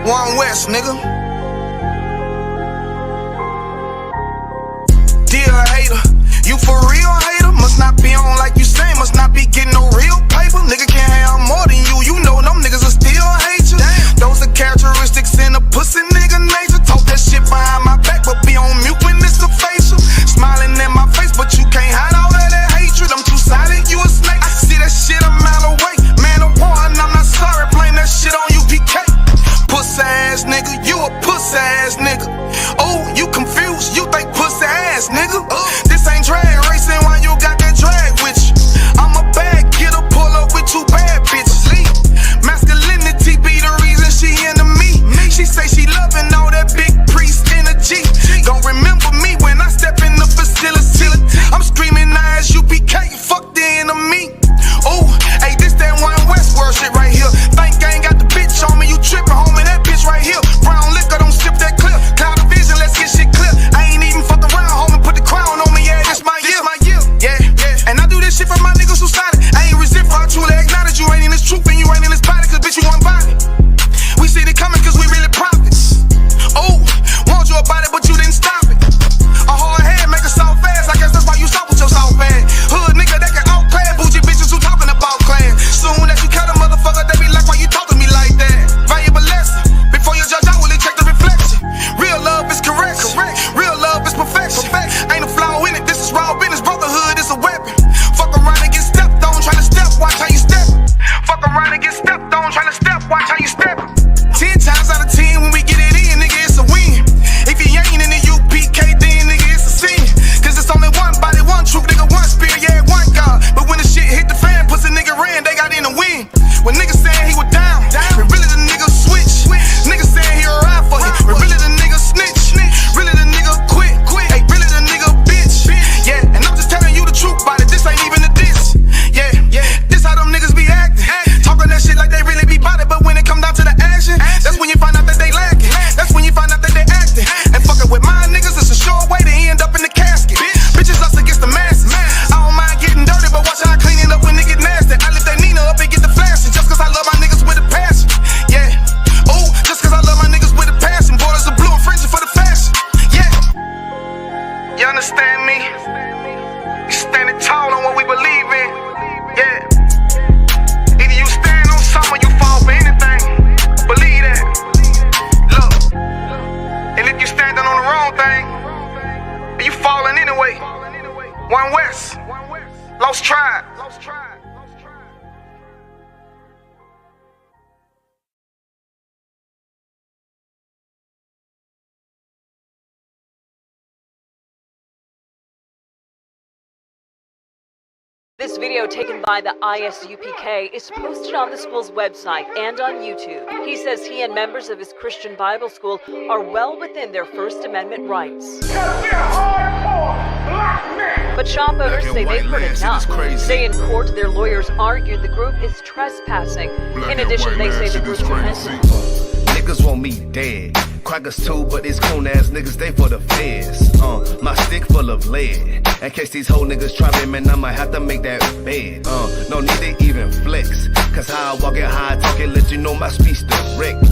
One West, nigga. Dear hater, you for real hater? Must not be on like you say, must not be getting no real paper. Nigga can't have more than you, you know them niggas will still hate you. Those are characteristics in a pussy nigga nature. Talk that shit behind my back, but be on mute when it's a facial. Smiling in my face, but you can't hide all of that hatred. I'm too silent, you a snake. I see that shit a mile away. Man of war, and I'm not sorry, blame that shit on UPK. Pussy ass nigga, you a pussy ass nigga. Oh, you confused, you think pussy ass nigga. This ain't drag racing, why you got that drag with you? I'm a bad getter, pull up with two bad bitches. Masculinity be the reason she into me. She say she loving all that big priest energy. Don't remember me when I step in the facility. I'm screaming ISUPK, fuck the enemy. Oh, hey, this that One West world shit right here. Think I ain't got the bitch on me, you trippin', homie, that bitch right here. Brown liquor, don't sip that clear. Cloud of vision, let's get shit clear. I ain't even fuck around, homie, put the crown on me, yeah, this my year. Yeah, and I do this shit for my niggas who solid. I ain't resent for I truly acknowledge you ain't in this truth and you ain't in this body, cause bitch you one body. We see it coming cause we really prophets. Oh, want you about it, but you didn't stop it. A hard head make a soft fast, I guess that's why you stop with your soft bag. Hood nigga that can outclass bougie bitches who talking about class. Soon as you cut a motherfucker, they be like, why you talking to me like that? Valuable lesson, before you judge, I will check the reflection. Real love is correction, real love is perfection. Ain't a flaw in it, this is raw business, brotherhood is a weapon. Fuck around and get stepped on, try to step, watch how you step. Fuck around and get stepped on, try to step, watch how you step. 10 times out of 10 when we get it in, nigga, it's a win. If you ain't in the UPK, then nigga, it's a sin. Cause it's only one body, one truth, nigga, one spirit, yeah, one God. But when the shit hit the fan, pussy nigga ran, they got in the win. When niggas saying he was down, when really the nigga switch. Niggas saying he a ride for you, when really the nigga snitch. Really the nigga quit, hey, really the nigga bitch. Yeah, and I'm just telling you the truth about it, this ain't even a diss. Yeah, this how them niggas be acting. Talking that shit like they really be bout it, but when it come down to the action, that's when you find out that they lacking. That's when you find out that they acting. And fucking with my niggas, it's a sure way to end up in the casket. Bitches us against the masses. I don't mind getting dirty, but watch how I clean it up when it get nasty. I lift that Nina up and get the flashing, just cause I love my niggas with a passion. Yeah, ooh, just cause I love my niggas with a passion. Borders are blue and fringy for the fashion. Yeah, you understand me? You standing tall on what we believe in. Yeah, either you stand on something or you fall for anything. Believe that. Look, and if you standing on the wrong thing, you falling anyway. One West, Lost Tribe. This video taken by the ISUPK is posted on the school's website and on YouTube. He says he and members of his Christian Bible school are well within their First Amendment rights. But shop owners say they've heard enough. Today in court, their lawyers argued the group is trespassing. In addition, they say the group's repentant. Niggas want me dead. Crackers too, but these coon ass niggas, they for the feds. My stick full of lead. In case these whole niggas try me, man, I might have to make that bed. No need to even flex. Cause how I walk it, how I talk it, let you know my speech direct.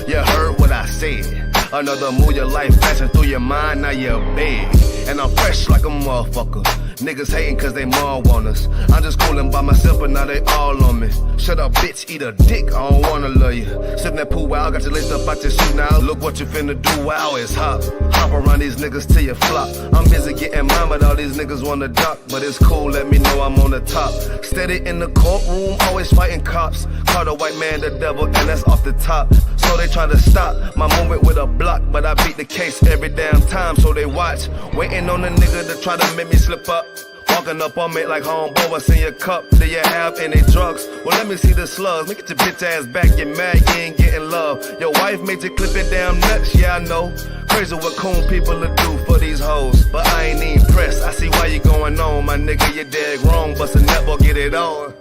You heard what I said. Another move, your life passing through your mind, now you're big. And I'm fresh like a motherfucker. Niggas hating cause they more want us. I'm just coolin' by myself, but now they all on me. Shut up, bitch, eat a dick, I don't wanna love you. Sippin' that pool wow, got you laced up out your shoe now. Look what you finna do, wow, it's hot. Hop around these niggas till you flop. I'm busy getting mine, but all these niggas wanna duck. But it's cool, let me know I'm on the top. Steady in the courtroom, always fighting cops. Call the white man the devil, and that's off the top. So they try to stop my movement with a block, but I beat the case every damn time, so they watch. Waiting on a nigga to try to make me slip up. Walking up on me like homeboy, what's in your cup? Do you have any drugs? Well, let me see the slugs. Make it your bitch ass back, get mad, you ain't getting love. Your wife made you clip it damn nuts, yeah I know. Crazy what coon people will do for these hoes. But I ain't even pressed, I see why you going on. My nigga, you dead wrong, bust a netball, get it on.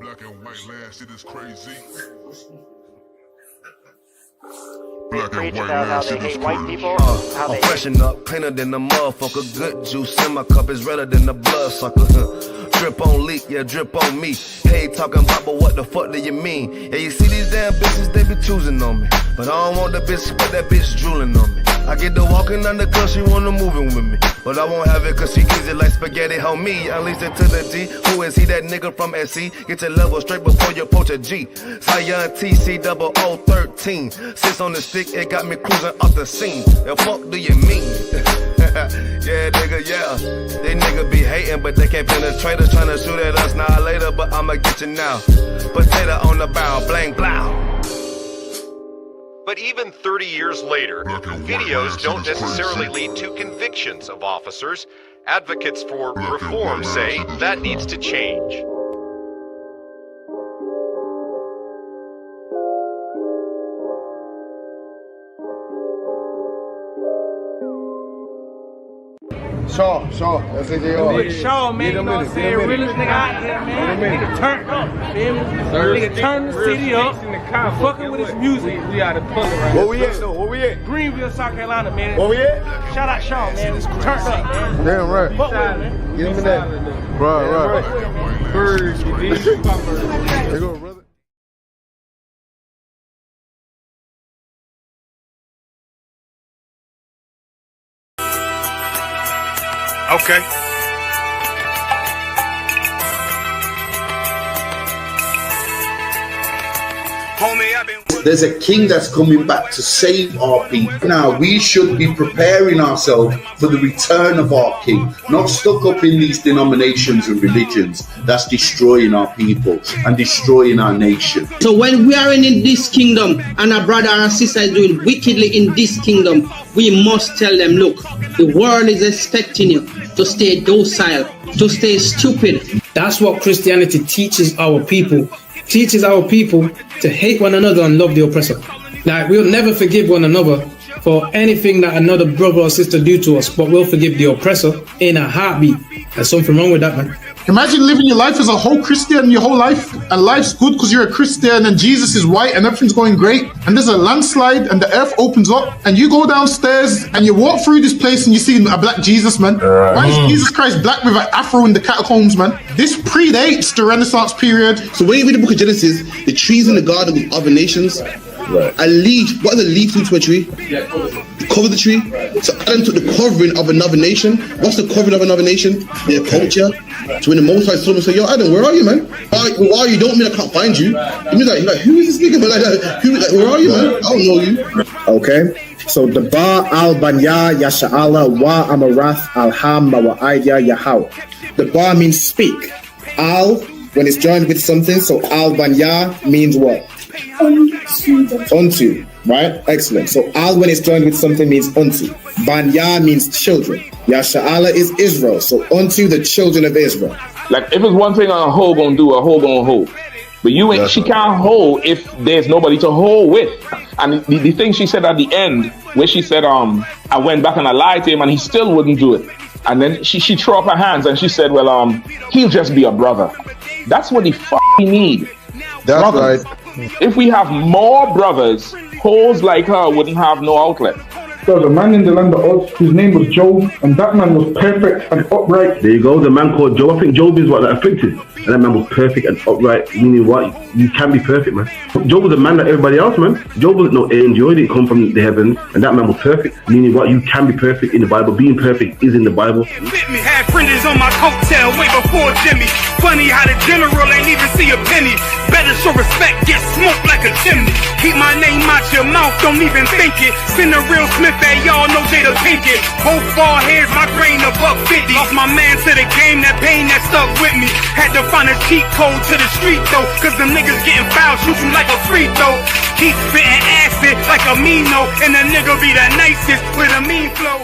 Black and white land, shit is crazy. Black and white about how land, they shit is hate white crazy. people. How I'm they freshen up, cleaner than the motherfucker. Good juice in my cup is redder than the blood sucker. Drip on leak, yeah, drip on me. Hey, talking about, but what the fuck do you mean? Yeah, you see these damn bitches, they be choosing on me. But I don't want the bitch, but that bitch drooling on me. I get the walking under cause she wanna moving with me. But I won't have it cause she easy like spaghetti, homie. Unleash it to the G. Who is he, that nigga from SC? Get your level straight before you approach a G. Zion TC 0013. Sits on the stick, it got me cruising off the scene. The fuck do you mean? Yeah, nigga, yeah. They nigga be hating, but they can't penetrate us. Trying to shoot at us now later, but I'ma get you now. Potato on the bow, blang, blow. But even 30 years later, videos don't necessarily lead to convictions of officers. Advocates for reform say that needs to change. Shaw, that's it, Nigga Shaw, man, you know what I'm saying? Realest nigga out there, man. Nigga turned up, feel me? Nigga turned the city up, fucking with his music. We out of pull right Where we at, though? Where we at? Greenville, South Carolina, man. Where we at? Shout out Shaw, man. Turned up, man. Damn right. Fuck with it, man. Give me that. Right. Birds, you dig? There go, brother. Okay. Homie, I've been. There's a king that's coming back to save our people. Now, we should be preparing ourselves for the return of our king, not stuck up in these denominations and religions that's destroying our people and destroying our nation. So when we are in this kingdom and our brother and sister is doing wickedly in this kingdom, we must tell them, look, the world is expecting you to stay docile, to stay stupid. That's what Christianity teaches our people. Teaches our people to hate one another and love the oppressor. Like, we'll never forgive one another for anything that another brother or sister do to us, but we'll forgive the oppressor in a heartbeat. There's something wrong with that, man. Imagine living your life as a whole Christian your whole life, and life's good because you're a Christian and Jesus is white and everything's going great, and there's a landslide and the earth opens up and you go downstairs and you walk through this place and you see a black Jesus, man. Why is Jesus Christ black with an afro in the catacombs, man? This predates the Renaissance period. So when you read the book of Genesis, the trees in the garden with other nations, a leaf, what does a leaf do to a tree? Cover the tree. So Adam took the covering of another nation. What's the covering of another nation? Their culture. So when the Most High saw him and said, yo, Adam, where are you, man? Why are you? Don't mean I can't find you. He was like, who is this nigga? Where are you, man? I don't know you. Okay. So the Ba al Banya Yasha'ala wa Amarath al Hamma wa Aidya Yahau. The Ba means speak. Al, when it's joined with something, so al Banya means what? Unto, right? Excellent. So al when it's joined with something means unto. Banya means children. Yasha'ala is Israel. So unto the children of Israel. Like if it's one thing a hoe gonna do, a hoe gonna hold. But you ain't, she can't hold if there's nobody to hold with. And the thing she said at the end, where she said, I went back and I lied to him and he still wouldn't do it. And then she threw up her hands and she said, well, he'll just be a brother. That's what he need. That's brothers. Right. If we have more brothers, hoes like her wouldn't have no outlet. There was a man in the land of Oz, his name was Job, and that man was perfect and upright. There you go, the man called Job. I think Job is what, that afflicted. And that man was perfect and upright, meaning what? You can be perfect, man. Job was a man like everybody else, man. Job wasn't no angel, he didn't come from the heavens, and that man was perfect, meaning what? You can be perfect in the Bible. Being perfect is in the Bible. Had fringes on my coattail way before Jimmy. Funny how the general ain't even see a penny. Better show respect, get smoked like a chimney. Keep my name out your mouth, don't even think it. Send a real Smith that y'all know Jada Pinkett. Both ball heads, my grain above 50. Lost my man to the game, that pain that stuck with me. Had to find a cheat code to the street though, cause them niggas getting foul, shoot you like a free throw. Keep spitting acid like a Mino, and the nigga be the nicest with a mean flow.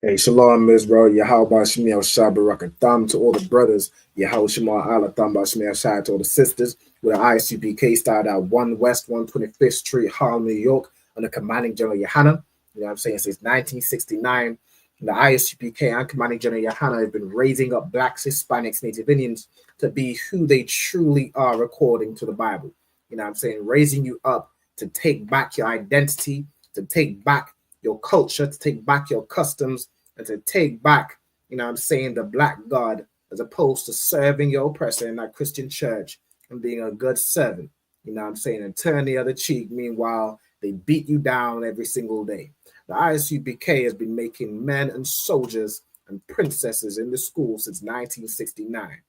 Hey, Shalom Israel, Yahweh Shemiel Shabarakatham to all the brothers, Yahweh Shema Alatham Shemiel Shai to all the sisters, with the ISUPK started at 1 West 125th Street, Harlem, New York, under Commanding General Yohanan. You know what I'm saying? Since 1969, the ISUPK and Commanding General Yohanan have been raising up blacks, Hispanics, Native Indians to be who they truly are according to the Bible. You know what I'm saying? Raising you up to take back your identity, to take back your culture, to take back your customs, and to take back, the black God, as opposed to serving your oppressor in that Christian church and being a good servant, and turn the other cheek. Meanwhile, they beat you down every single day. The ISUPK has been making men and soldiers and princesses in the school since 1969.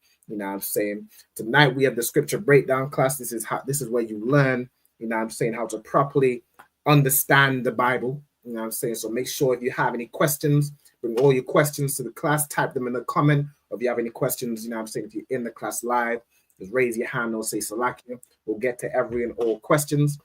Tonight we have the scripture breakdown class. This is where you learn, how to properly understand the Bible. So make sure if you have any questions, bring all your questions to the class, type them in the comment. Or if you have any questions, if you're in the class live, just raise your hand or say Salakia. We'll get to every and all questions.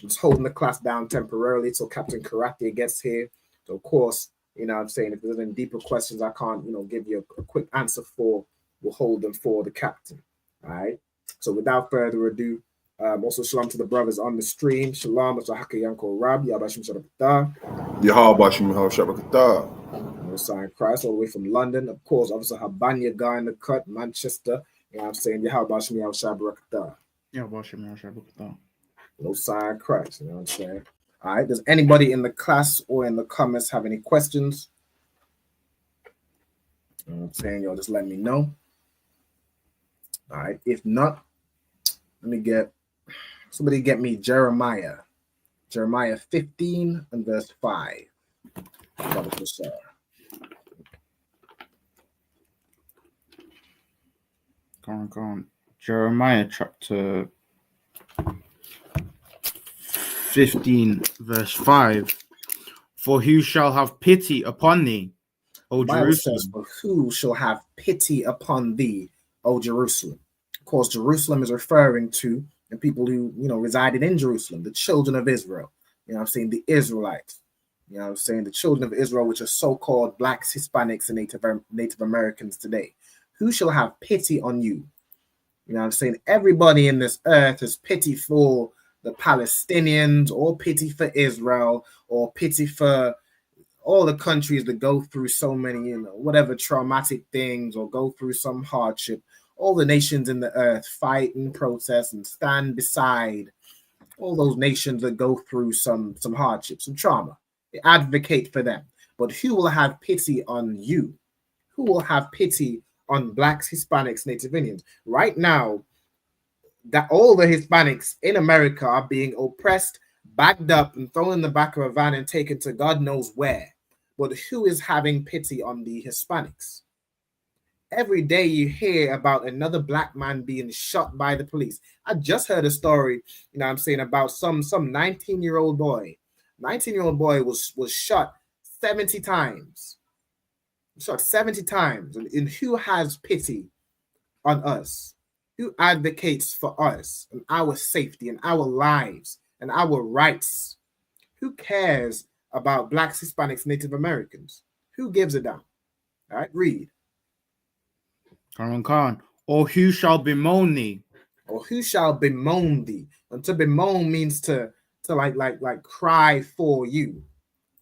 Just holding the class down temporarily till Captain Karate gets here. So of course, if there's any deeper questions I can't, give you a quick answer for, we'll hold them for the captain. All right. So without further ado, also shalom to the brothers on the stream. Shalom, Mr. Haka Yanko Rab, Yabashim Shabakata. Yahabashim Shabakata. Messiah Christ, all the way from London. Of course, Officer Habanya guy in the cut, Manchester. Yahabashim Shabakata. Yahabashim Shabakata. Messiah Christ, All right. Does anybody in the class or in the comments have any questions? Y'all just let me know. All right. If not, somebody get me Jeremiah 15 and verse 5. Go on. Jeremiah chapter 15 verse 5. For who shall have pity upon thee, O Jerusalem? For who shall have pity upon thee, O Jerusalem? Of course, Jerusalem is referring to the people who, resided in Jerusalem, the children of Israel. The Israelites. The children of Israel, which are so-called blacks, Hispanics, and Native Americans today. Who shall have pity on you? Everybody in this earth has pity for the Palestinians, or pity for Israel, or pity for all the countries that go through so many, whatever traumatic things, or go through some hardship. All the nations in the earth fight and protest and stand beside all those nations that go through some hardship, some trauma. They advocate for them. But who will have pity on you? Who will have pity on blacks, Hispanics, Native Indians? Right now, that all the Hispanics in America are being oppressed, backed up, and thrown in the back of a van and taken to God knows where. But who is having pity on the Hispanics? Every day you hear about another black man being shot by the police. I just heard a story, about some 19-year-old boy. 19-year-old boy was shot 70 times. Shot 70 times. And who has pity on us? Who advocates for us and our safety and our lives and our rights? Who cares about blacks, Hispanics, Native Americans? Who gives a damn? All right, read. Khan. Or who shall bemoan thee? Or who shall bemoan thee? And to bemoan means to like cry for you,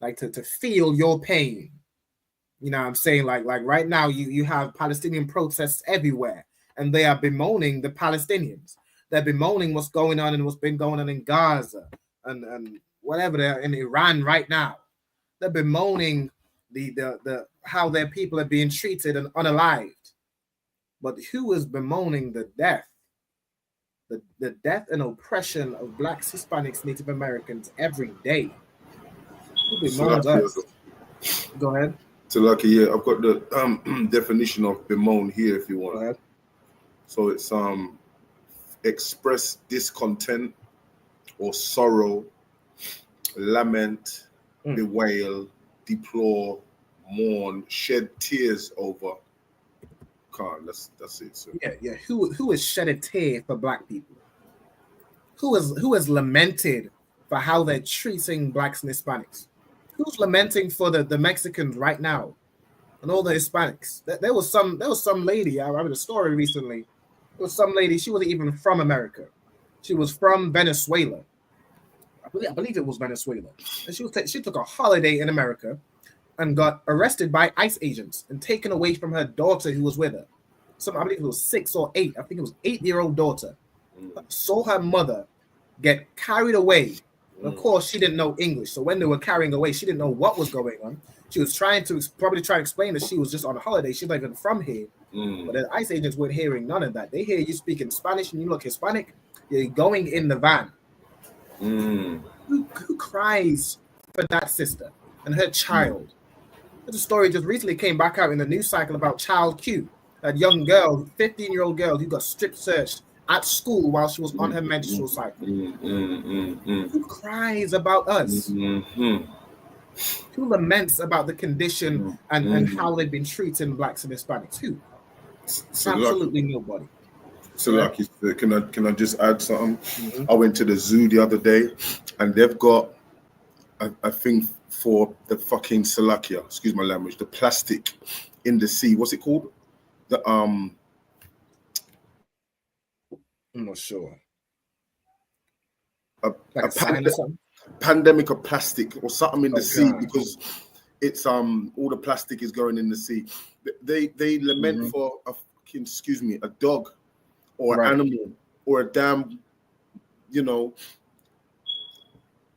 like to feel your pain. Like right now you have Palestinian protests everywhere. And they are bemoaning the Palestinians. They're bemoaning what's going on and what's been going on in Gaza and whatever they're in Iran right now. They're bemoaning the how their people are being treated and unalived. But who is bemoaning the death? The death and oppression of blacks, Hispanics, Native Americans every day. Who bemoans us? Go ahead. Lucky, I've got the definition of bemoan here if you want. Go ahead. So it's express discontent or sorrow, lament, bewail, deplore, mourn, shed tears over. That's it. So. Yeah. Who has shed a tear for black people? Who has lamented for how they're treating blacks and Hispanics? Who's lamenting for the Mexicans right now and all the Hispanics? There was some lady, I read a story recently. There was some lady, she wasn't even from America. She was from Venezuela. I believe it was Venezuela. And she took a holiday in America and got arrested by ICE agents and taken away from her daughter who was with her. I believe it was 6 or 8. I think it was 8-year-old daughter. Saw her mother get carried away And of course, she didn't know English. So when they were carrying away, she didn't know what was going on. She was trying to explain that she was just on a holiday. She's not even from here. But the ICE agents weren't hearing none of that. They hear you speaking Spanish and you look Hispanic. You're going in the van. Who cries for that sister and her child? There's a story just recently came back out in the news cycle about Child Q, that young girl, 15-year-old girl who got strip searched at school while she was on her menstrual cycle. Who cries about us? Who laments about the condition and how they've been treating blacks and Hispanics? Who? Absolutely nobody. So, Lucky, can I just add something? I went to the zoo the other day, and they've got a thing for the fucking Salakia, excuse my language, the plastic in the sea. What's it called? I'm not sure. A pandemic of plastic or something in the sea, because it's all the plastic is going in the sea. They lament for a dog or an animal or a damn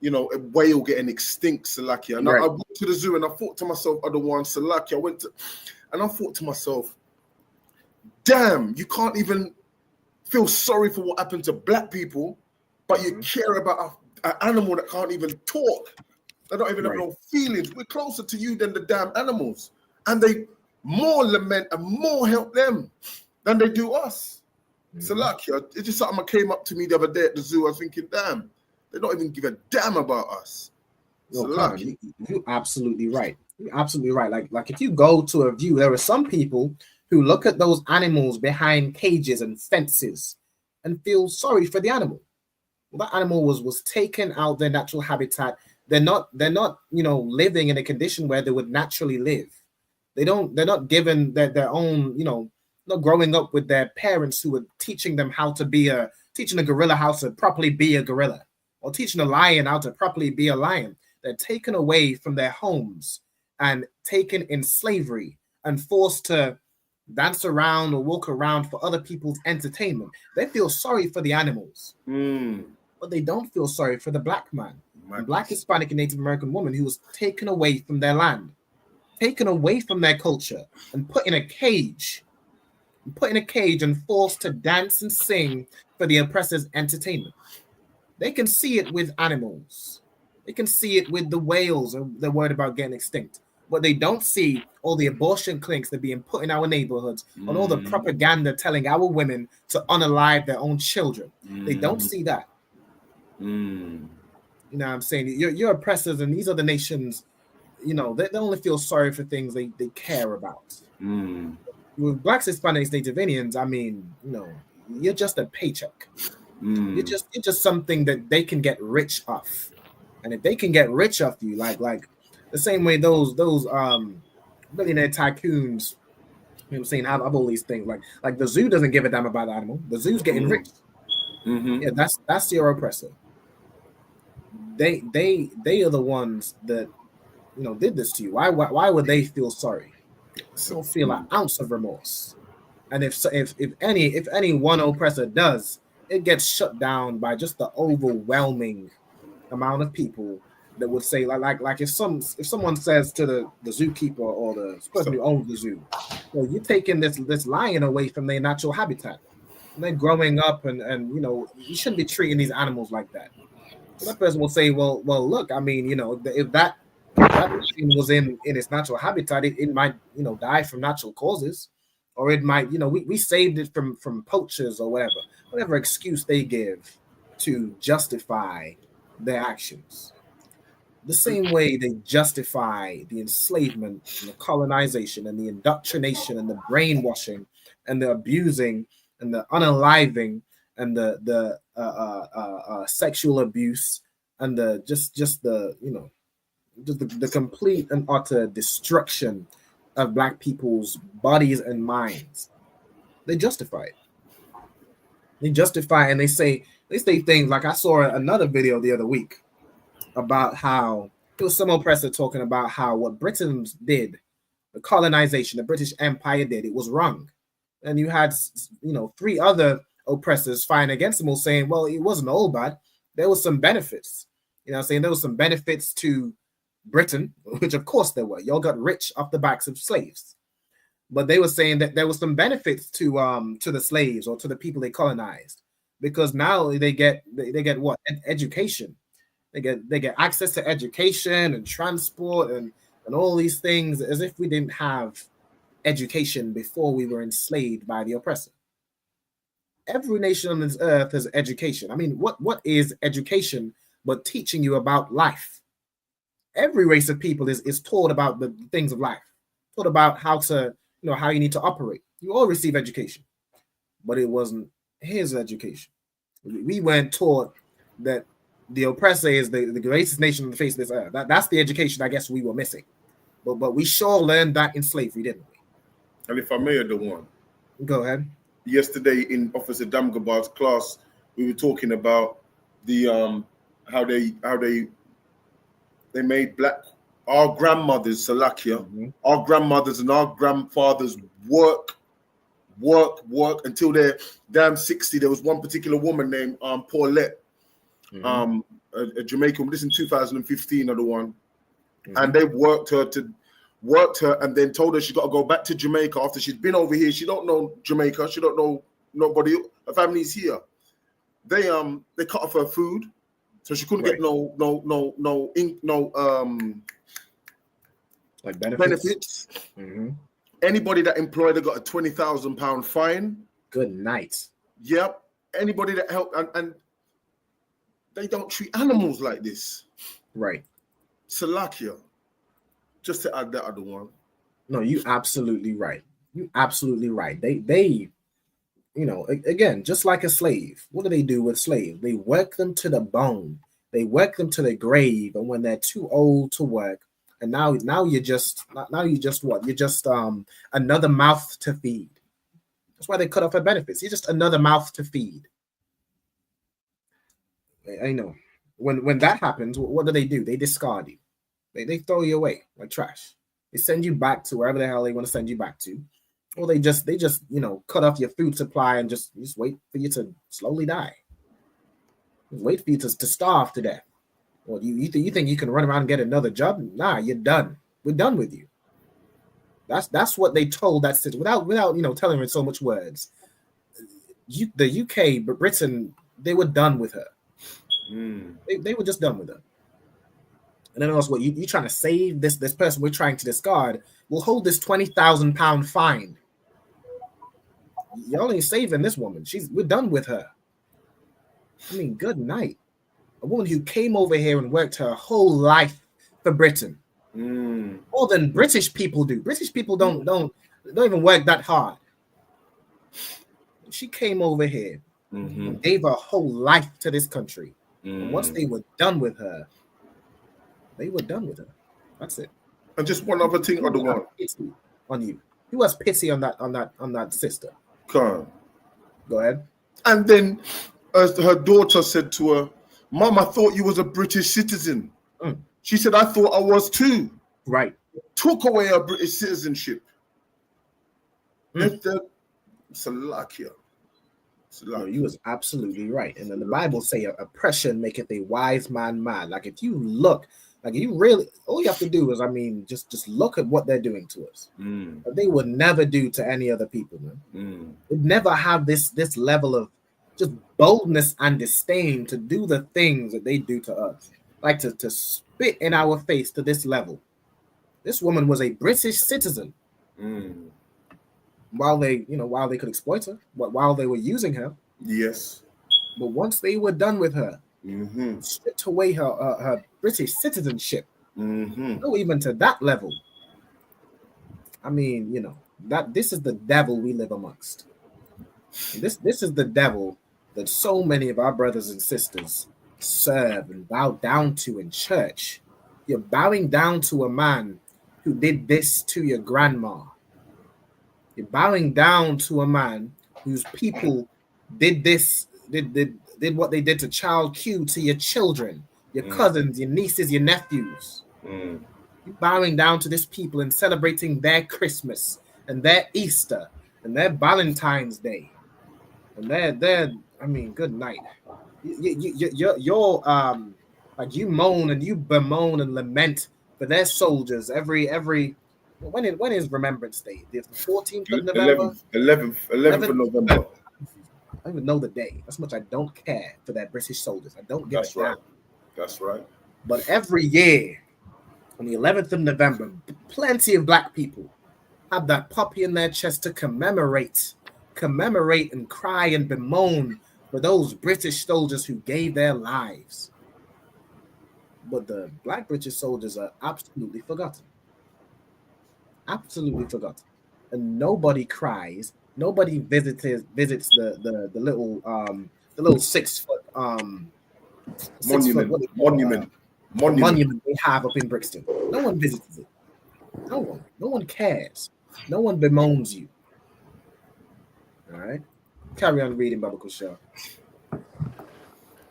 a whale getting extinct, Salakia. And I went to the zoo and I thought to myself, I don't want Salakia. And I thought to myself, damn, you can't even feel sorry for what happened to black people, but you care about an animal that can't even talk. They don't even have no feelings. We're closer to you than the damn animals. And they more lament and more help them than they do us. Salakia, it's just something that came up to me the other day at the zoo. I was thinking, damn, they don't even give a damn about us. You're absolutely right. You're absolutely right. Like if you go to a zoo, there are some people who look at those animals behind cages and fences and feel sorry for the animal. Well, that animal was taken out their natural habitat. They're not living in a condition where they would naturally live. They're not given their own, not growing up with their parents who were teaching them how to teaching a gorilla how to properly be a gorilla, or teaching a lion how to properly be a lion. They're taken away from their homes and taken in slavery and forced to dance around or walk around for other people's entertainment. They feel sorry for the animals, but they don't feel sorry for the black man, the black, Hispanic, and Native American woman who was taken away from their land, taken away from their culture, and put in a cage, and forced to dance and sing for the oppressor's entertainment. They can see it with animals. They can see it with the whales, and they're worried about getting extinct. But they don't see all the abortion clinics that are being put in our neighborhoods, and all the propaganda telling our women to unalive their own children. They don't see that. You know what I'm saying? You're oppressors, and these other nations, they only feel sorry for things they care about. With blacks, Hispanics, Native Indians, I mean, you're just a paycheck. You're just something that they can get rich off. And if they can get rich off you, like the same way those billionaire tycoons, I'm saying, have all these things. Like the zoo doesn't give a damn about the animal. The zoo's getting rich. Yeah, that's your oppressor. They are the ones that did this to you. Why would they feel sorry? They don't feel an ounce of remorse. And if any one oppressor does, it gets shut down by just the overwhelming amount of people that would say like if someone says to the zookeeper or the person who owns the zoo, well, you're taking this lion away from their natural habitat. And they're growing up and you shouldn't be treating these animals like that. So that person will say, well, look, I mean, if that lion was in its natural habitat, it might die from natural causes, or it might we saved it from poachers or whatever excuse they give to justify their actions. The same way they justify the enslavement and the colonization and the indoctrination and the brainwashing and the abusing and the unaliving and the sexual abuse and the complete and utter destruction of black people's bodies and minds. They justify it. They justify and they say things like, I saw another video the other week about how it was some oppressor talking about how what Britain did, the colonization, the British Empire did, it was wrong. And you had 3 other oppressors fighting against them, all saying, well, it wasn't all bad. There was some benefits. You know what I'm saying? There was some benefits to Britain, which of course there were. Y'all got rich off the backs of slaves. But they were saying that there was some benefits to the slaves or to the people they colonized, because now they get what? Education. They get access to education and transport and all these things, as if we didn't have education before we were enslaved by the oppressor. Every nation on this earth has education. I mean, what is education but teaching you about life? Every race of people is taught about the things of life, taught about how to, how you need to operate. You all receive education, but it wasn't his education. We weren't taught that the oppressor is the greatest nation on the face of this earth. That's the education I guess we were missing. But we sure learned that in slavery, didn't we? And if I may add the one. Go ahead. Yesterday in Officer Damgabar's class, we were talking about the how they made our grandmothers, Salakia, our grandmothers and our grandfathers work until they're damn 60. There was one particular woman named Paulette, a Jamaican. This in 2015, the one, and they worked her and then told her she got to go back to Jamaica after she's been over here. She don't know Jamaica. She don't know nobody. Her family's here. They cut off her food, so she couldn't get no like benefits. Anybody that employed her got a £20,000 fine. Good night. Yep. Anybody that helped, and they don't treat animals like this. Right. Salakia. Just to add that other one. No, you absolutely right. You absolutely right. They again, just like a slave. What do they do with slaves? They work them to the bone. They work them to the grave, and when they're too old to work, and now you're just what? You're just another mouth to feed. That's why they cut off her benefits. You're just another mouth to feed. I know. When that happens, what do? They discard you. They throw you away like trash. They send you back to wherever the hell they want to send you back to, or they just cut off your food supply and just wait for you to slowly die. Wait for you to starve to death. Or you think you can run around and get another job? Nah, you're done. We're done with you. That's what they told that city without telling her in so much words. The UK, but Britain, they were done with her. They were just done with her. And then also, what you trying to save this person we're trying to discard? We'll hold this £20,000 fine. Y'all ain't saving this woman. We're done with her. I mean, good night. A woman who came over here and worked her whole life for Britain. More than British people do. British people don't even work that hard. She came over here and gave her whole life to this country. And once they were done with her, they were done with her. That's it. And just one other thing, other one on you. Who has pity on that sister? Come. Go ahead. And then her daughter said to her, "Mom, I thought you was a British citizen." She said, "I thought I was too." Right. Took away her British citizenship. Salakia. No, you was absolutely right. And then the Bible say oppression maketh a wise man mad. Like if you look, like you really, all you have to do is, just look at what they're doing to us. But they would never do to any other people, man. They'd never have this level of just boldness and disdain to do the things that they do to us. Like to spit in our face to this level. This woman was a British citizen. While they could exploit her, while they were using her. Yes. But once they were done with her, stripped away her British citizenship. No, even to that level. I mean, that this is the devil we live amongst. This is the devil that so many of our brothers and sisters serve and bow down to in church. You're bowing down to a man who did this to your grandma. You're bowing down to a man whose people did this, did what they did to Child Q to your children, your cousins, your nieces, your nephews. You're bowing down to this people and celebrating their Christmas and their Easter and their Valentine's Day. And they're good night. Your Like you moan and you bemoan and lament for their soldiers every. When is Remembrance Day? The 14th of November. 11th of November. I don't even know the day. That's much I don't care for that British soldiers. I don't give That's a damn. right. That's right. But every year, on the 11th of November, plenty of black people have that puppy in their chest to commemorate and cry and bemoan for those British soldiers who gave their lives. But the black British soldiers are absolutely forgotten. Absolutely forgotten. And nobody cries. Nobody visits the little 6 foot monument they have up in Brixton. No one visits it. No one cares. No one bemoans you. All right, carry on reading, Baba Kushal.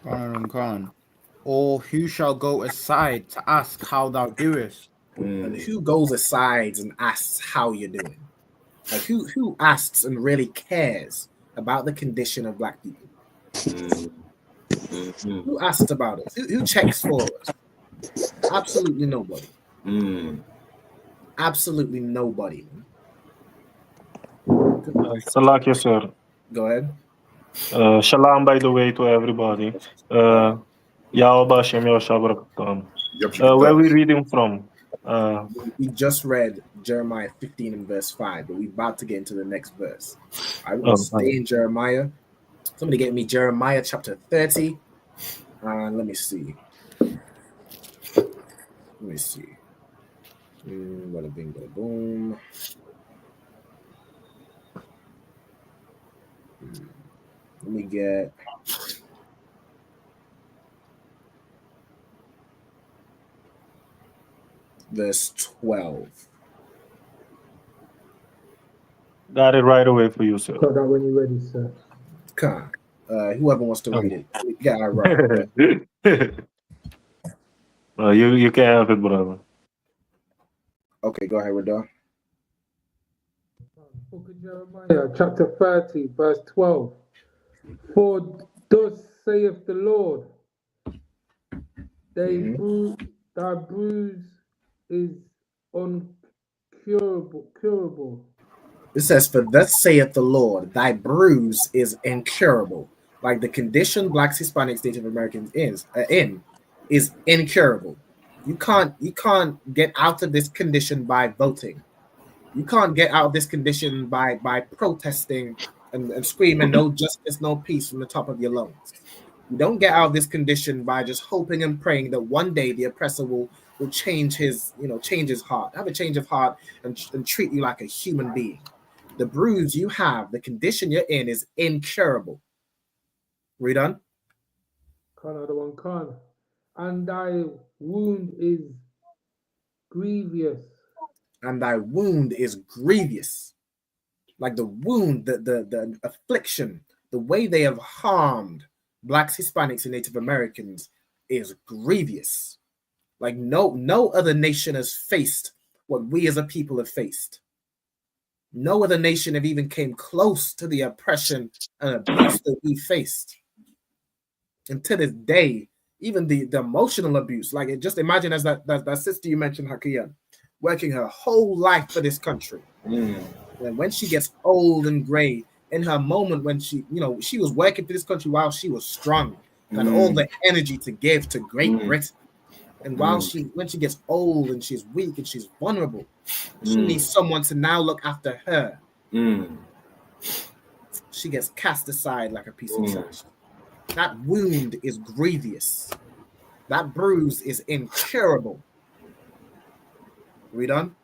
Khan. Or who shall go aside to ask how thou doest? And who goes aside and asks how you're doing? Like who asks and really cares about the condition of black people? Who asks about us? Who checks for us? Absolutely nobody. Absolutely nobody. Salakia, sir. Go ahead. Shalom, by the way, to everybody. Yahweh Hashem, Yahweh where we reading from? We just read Jeremiah 15 and verse 5, but we're about to get into the next verse. I will stay in Jeremiah. Somebody get me Jeremiah chapter 30. Let me see. Bada bing, bada boom. Let me get verse 12. Got it right away for you, sir. Got that when you're ready, sir. Come on. Whoever wants to read it, get it right. You can have it, brother. Okay, go ahead, Radar. Book of Jeremiah, chapter 30, verse 12. For thus saith the Lord, thy bruise is curable. It says, for thus saith the Lord, thy bruise is incurable. Like the condition blacks, Hispanics, Native Americans is incurable. You can't get out of this condition by voting. You can't get out of this condition by protesting and screaming no justice, no peace from the top of your lungs. You don't get out of this condition by just hoping and praying that one day the oppressor will change his heart, have a change of heart and treat you like a human being. The bruise you have, the condition you're in is incurable. Read on. And thy wound is grievous. And thy wound is grievous. Like the wound, the affliction, the way they have harmed blacks, Hispanics, and Native Americans is grievous. Like no other nation has faced what we as a people have faced. No other nation have even came close to the oppression and abuse that we faced. And to this day, even the emotional abuse, like it, just imagine as that sister you mentioned, Hakia, working her whole life for this country. And when she gets old and gray, in her moment when she was working for this country while she was strong, and all the energy to give to Great Britain. And when she gets old and she's weak and she's vulnerable, she needs someone to now look after her. She gets cast aside like a piece of trash. That wound is grievous. That bruise is incurable. Read on.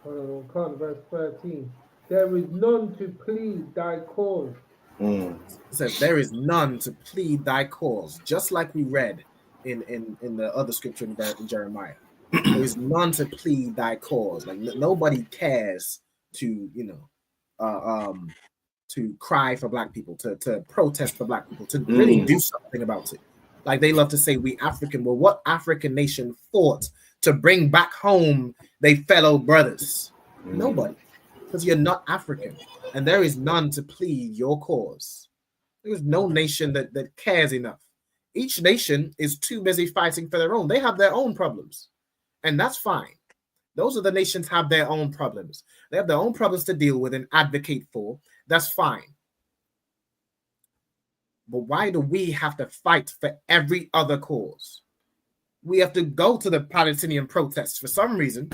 Verse 13. There is none to plead thy cause. It says, there is none to plead thy cause, just like we read in the other scripture in Jeremiah. There is none to plead thy cause. Like nobody cares to cry for black people, to protest for black people, to really do something about it. Like they love to say, we African. Well, what African nation fought to bring back home their fellow brothers? Nobody, because you're not African, and there is none to plead your cause. There is no nation that cares enough Each nation is too busy fighting for their own. They have their own problems, and that's fine. Those are the nations have their own problems. They have their own problems to deal with and advocate for. That's fine. But why do we have to fight for every other cause? We have to go to the Palestinian protests for some reason.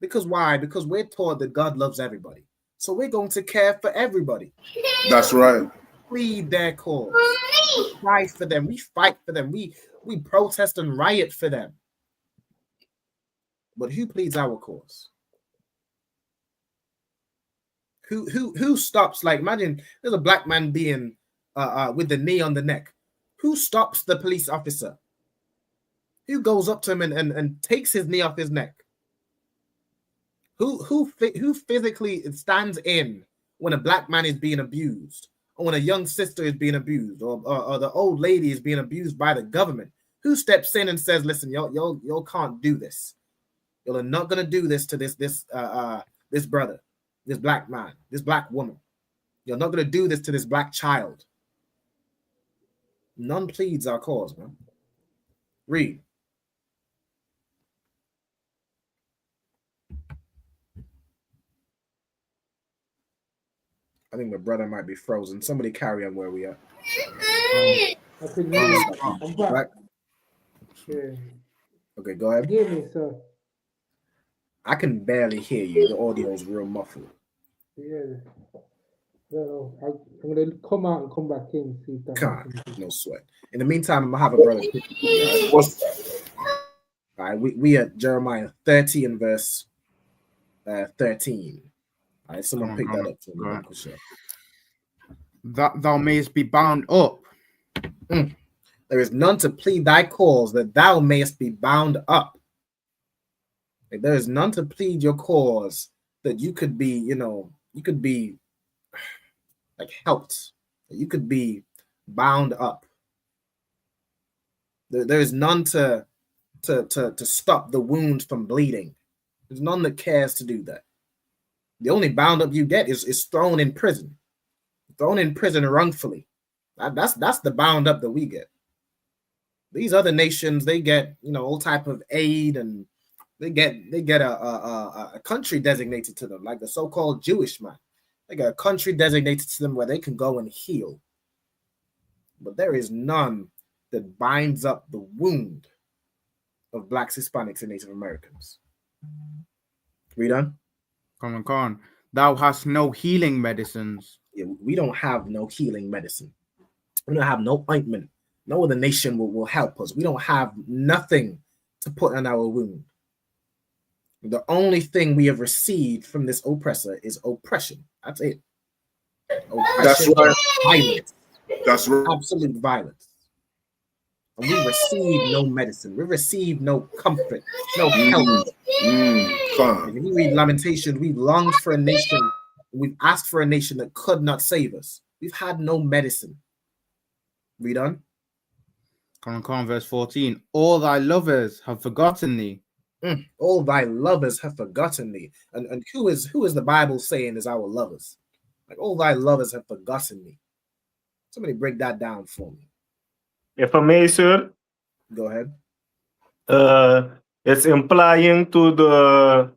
Because why? Because we're taught that God loves everybody. So we're going to care for everybody. That's right. Plead their cause. We fight for them. We fight for them. We protest and riot for them. But who pleads our cause? Who stops? Like, imagine there's a black man being with the knee on the neck. Who stops the police officer? Who goes up to him and takes his knee off his neck? Who physically stands in when a black man is being abused, or when a young sister is being abused, or the old lady is being abused by the government? Who steps in and says, "Listen, y'all can't do this. Y'all are not gonna do this to this brother, this black man, this black woman. You're not gonna do this to this black child." None pleads our cause, man. Read. I think my brother might be frozen. Somebody carry on where we are. I'm back. Yeah. Okay, go ahead. Hear me, sir. I can barely hear you. The audio is real muffled. Yeah. No, I'm gonna come out and come back in. See if that happens. No sweat. In the meantime, I'm gonna have a brother. All right, we are Jeremiah 30 and verse 13. All right, someone pick that up for me, Uncle Chef. That thou mayest be bound up. There is none to plead thy cause, that thou mayest be bound up. Like, there is none to plead your cause that you could be, you could be like helped. You could be bound up. There is none to stop the wound from bleeding. There's none that cares to do that. The only bound up you get is thrown in prison. Thrown in prison wrongfully. That's the bound up that we get. These other nations, they get all type of aid, and they get a country designated to them, like the so-called Jewish man. They got a country designated to them where they can go and heal. But there is none that binds up the wound of Blacks, Hispanics, and Native Americans. Read on. Come on. Thou hast no healing medicines. Yeah, we don't have no healing medicine. We don't have no ointment. No other nation will help us. We don't have nothing to put on our wound. The only thing we have received from this oppressor is oppression. That's it. Oppression. That's right. Violence. That's right. Absolute violence. And we receive no medicine. We receive no comfort, no help. If you read Lamentations, we longed for a nation. We've asked for a nation that could not save us. We've had no medicine. Read on. Come on, verse 14. All thy lovers have forgotten thee. All thy lovers have forgotten thee. And who is the Bible saying is our lovers? Like, all thy lovers have forgotten me. Somebody break that down for me. If I may, sir. Go ahead. It's implying to the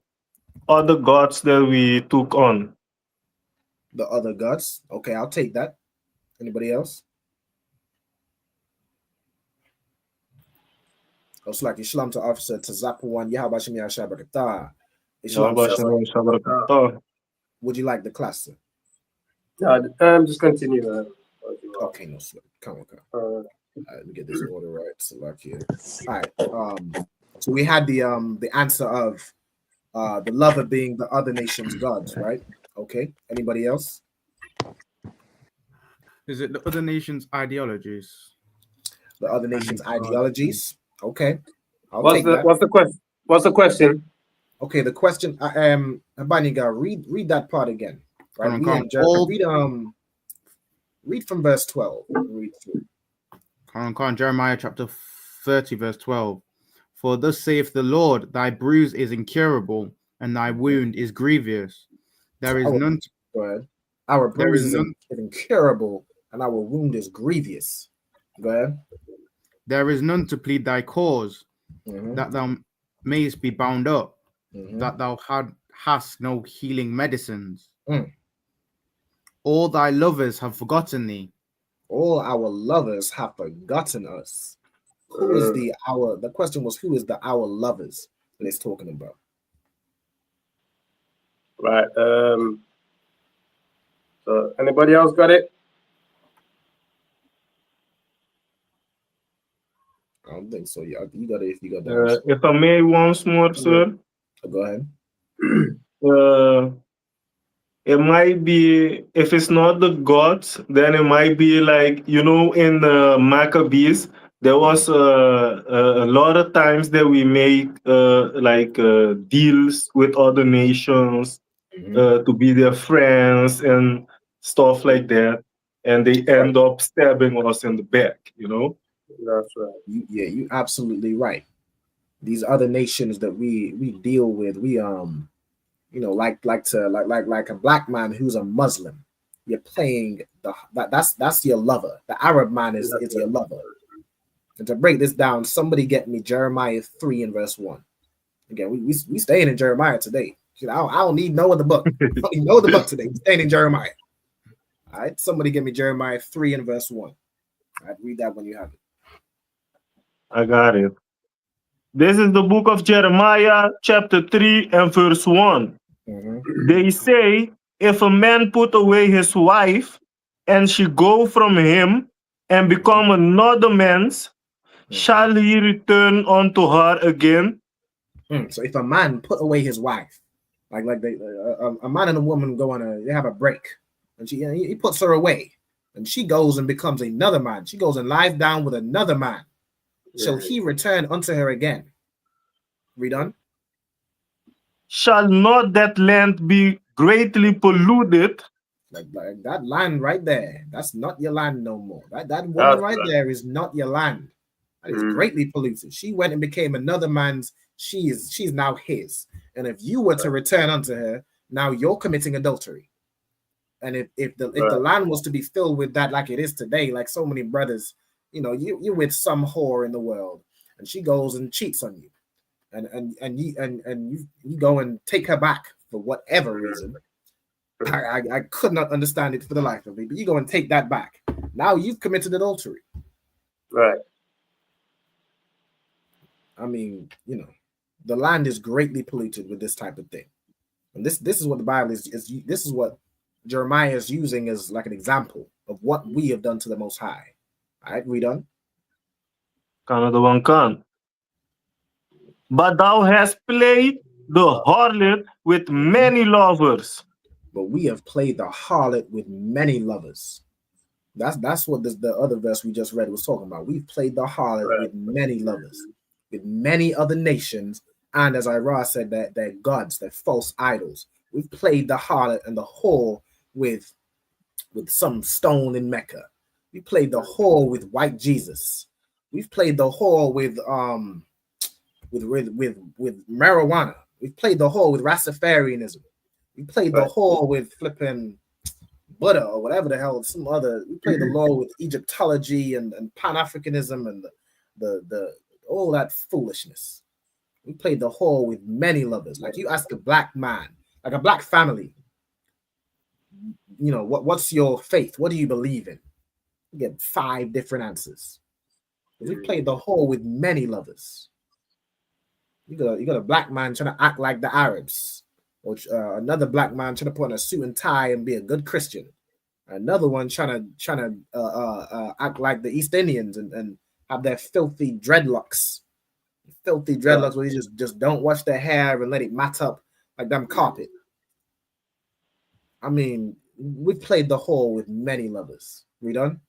other gods that we took on. The other gods? Okay, I'll take that. Anybody else? Oslaki Shalom to Officer Tazapuan Yahabashim Yashabakata. Would you like the class, sir? Just continue. Okay, no sweat. Come on. All right, let me get this order right. Salakia. All right. So we had the answer of the lover being the other nation's gods, right? Okay. Anybody else? Is it the other nation's ideologies? The other nation's ideologies. Okay. What's the question? What's the question? Okay, the question. Abaniga, read that part again. Right. Read from verse 12. Read through. Jeremiah chapter 30, verse 12. For thus saith the Lord, thy bruise is incurable, and thy wound is grievous. There is none. Go ahead. Our bruise is incurable, and our wound is grievous. Go ahead. There is none to plead thy cause, that thou mayest be bound up, that thou hast no healing medicines. All thy lovers have forgotten thee. All our lovers have forgotten us. Who is the our? The question was, who is the our lovers that it's talking about? Right. So anybody else got it? I don't think so. Yeah, you got it. If you got that. If I may once more, sir. Go ahead. It might be, if it's not the gods, then it might be like, you know, in the Maccabees, there was a lot of times that we make deals with other nations to be their friends and stuff like that, and they end up stabbing us in the back, you know? That's right. You absolutely right. These other nations that we deal with, we you know, like a black man who's a Muslim, you're playing that's your lover. The Arab man is your lover. And to break this down, somebody get me Jeremiah 3 and verse 1. Again, we staying in Jeremiah today. I don't need no other book. I don't need no other book today. We're staying in Jeremiah. All right, somebody give me Jeremiah 3 and verse 1. All right, read that when you have it. I got it. This is the book of Jeremiah, chapter 3 and verse 1. They say, if a man put away his wife and she go from him and become another man's, shall he return unto her again? So if a man put away his wife, like a man and a woman they have a break, and he puts her away, and she goes and becomes another man. She goes and lies down with another man. Shall he return unto her again? Read on. Shall not that land be greatly polluted? Like that land right there, that's not your land no more. That woman right there is not your land. That is greatly polluted. She went and became another man's. She's now his. And if you were to return unto her, now you're committing adultery. And if the land was to be filled with that, like it is today, like so many brothers, you know, you're with some whore in the world, and she goes and cheats on you, and you go and take her back for whatever reason. I could not understand it for the life of me, but you go and take that back. Now you've committed adultery. Right. I mean, you know, the land is greatly polluted with this type of thing. And this is what the Bible is this is what Jeremiah is using as like an example of what we have done to the Most High. All right, read on. Canada one can. But thou hast played the harlot with many lovers. But we have played the harlot with many lovers. That's what the other verse we just read was talking about. We've played the harlot with many lovers, with many other nations, and as Ira said, that they're gods, they're false idols. We've played the harlot and the whore with some stone in Mecca. We played the whore with white Jesus. We've played the whore with marijuana. We've played the whore with Rastafarianism. We played the whore with flipping Buddha or whatever the hell, some other. We played the law with Egyptology and Pan-Africanism and the all that foolishness. We played the whore with many lovers. Like you ask a black man, like a black family, you know, what's your faith? What do you believe in? You get 5 different answers. We played the whore with many lovers. You got a black man trying to act like the Arabs. Or another black man trying to put on a suit and tie and be a good Christian. Another one trying to act like the East Indians and have their filthy dreadlocks. Filthy dreadlocks where they just don't wash their hair and let it mat up like them carpet. I mean, we played the whore with many lovers. Read on.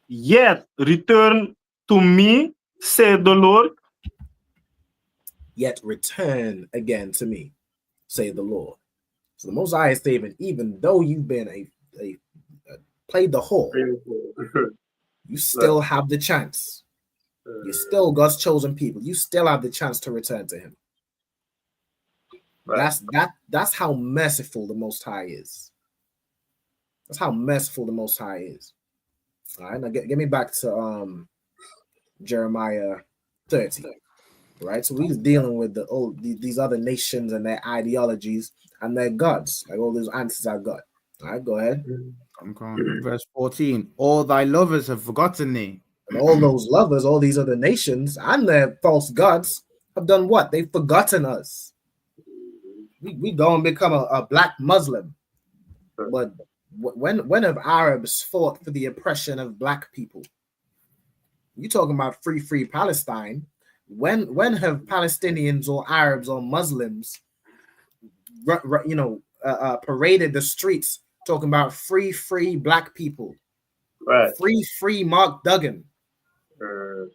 Yet return to me, said the Lord. Yet return again to me, say the Lord. So the Most High is saying, even though you've been a played the whore, you still have the chance. You're still God's chosen people. You still have the chance to return to Him. Right. That's how merciful the Most High is. That's how merciful the Most High is. All right, now get me back to Jeremiah 30. Right, so we're dealing with these other nations and their ideologies and their gods, like all those answers I got. All right, go ahead. Verse 14. All thy lovers have forgotten thee. And all those lovers, all these other nations and their false gods have done what? They've forgotten us. We go and become a black Muslim. But when have Arabs fought for the oppression of black people? You talking about free Palestine? When have Palestinians or Arabs or Muslims, paraded the streets talking about free black people, right? Free Mark Duggan. You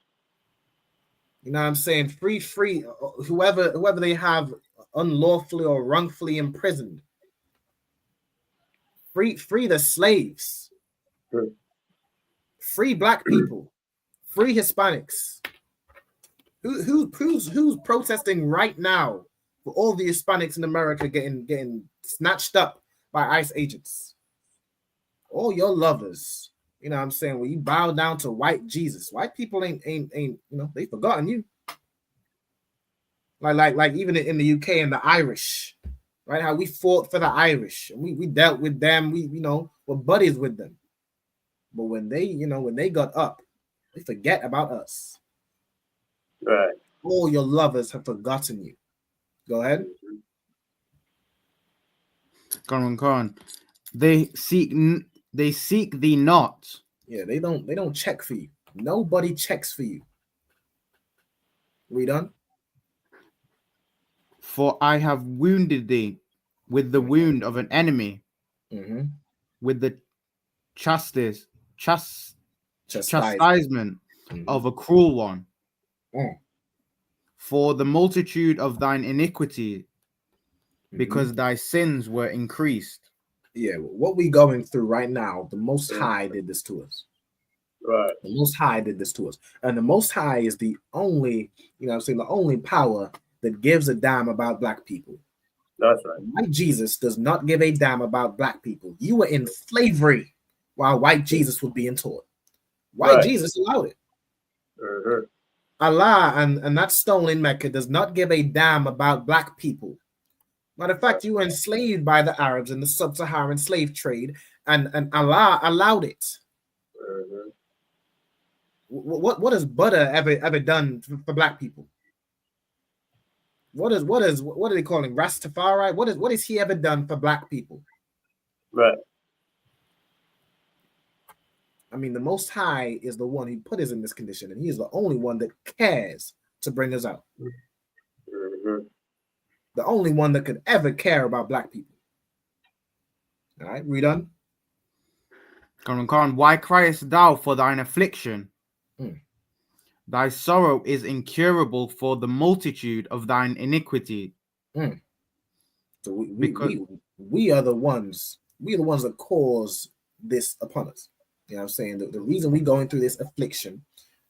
know what I'm saying? Free whoever they have unlawfully or wrongfully imprisoned. Free the slaves. Free black people. Free Hispanics. Who's protesting right now for all the Hispanics in America getting snatched up by ICE agents? All your lovers, you know what I'm saying? When you bow down to white Jesus, white people ain't they forgotten you. Like even in the UK and the Irish, right? How we fought for the Irish and we dealt with them, we're buddies with them. But when they got up, they forget about us. Right. All your lovers have forgotten you. Go ahead. Khan. They seek thee not. Yeah, they don't check for you. Nobody checks for you. We done? For I have wounded thee with the wound of an enemy, with the chastisement of a cruel one. For the multitude of thine iniquity, because thy sins were increased. Yeah, what we going through right now, the Most High did this to us. Right. The Most High did this to us. And the Most High is the only, the only power that gives a damn about black people. That's right. White Jesus does not give a damn about black people. You were in slavery while white Jesus was being taught. White Jesus allowed it. Allah and that stone in Mecca does not give a damn about black people. Matter of fact, you were enslaved by the Arabs in the sub-Saharan slave trade, and Allah allowed it. What has Buddha ever done for black people? What do they call him? Rastafari? What has he ever done for black people? Right. I mean, the Most High is the one who put us in this condition, and he is the only one that cares to bring us out. The only one that could ever care about black people. All right, read on. Khan, why criest thou for thine affliction? Thy sorrow is incurable for the multitude of thine iniquity. So we are the ones that cause this upon us. You know what I'm saying? The reason we're going through this affliction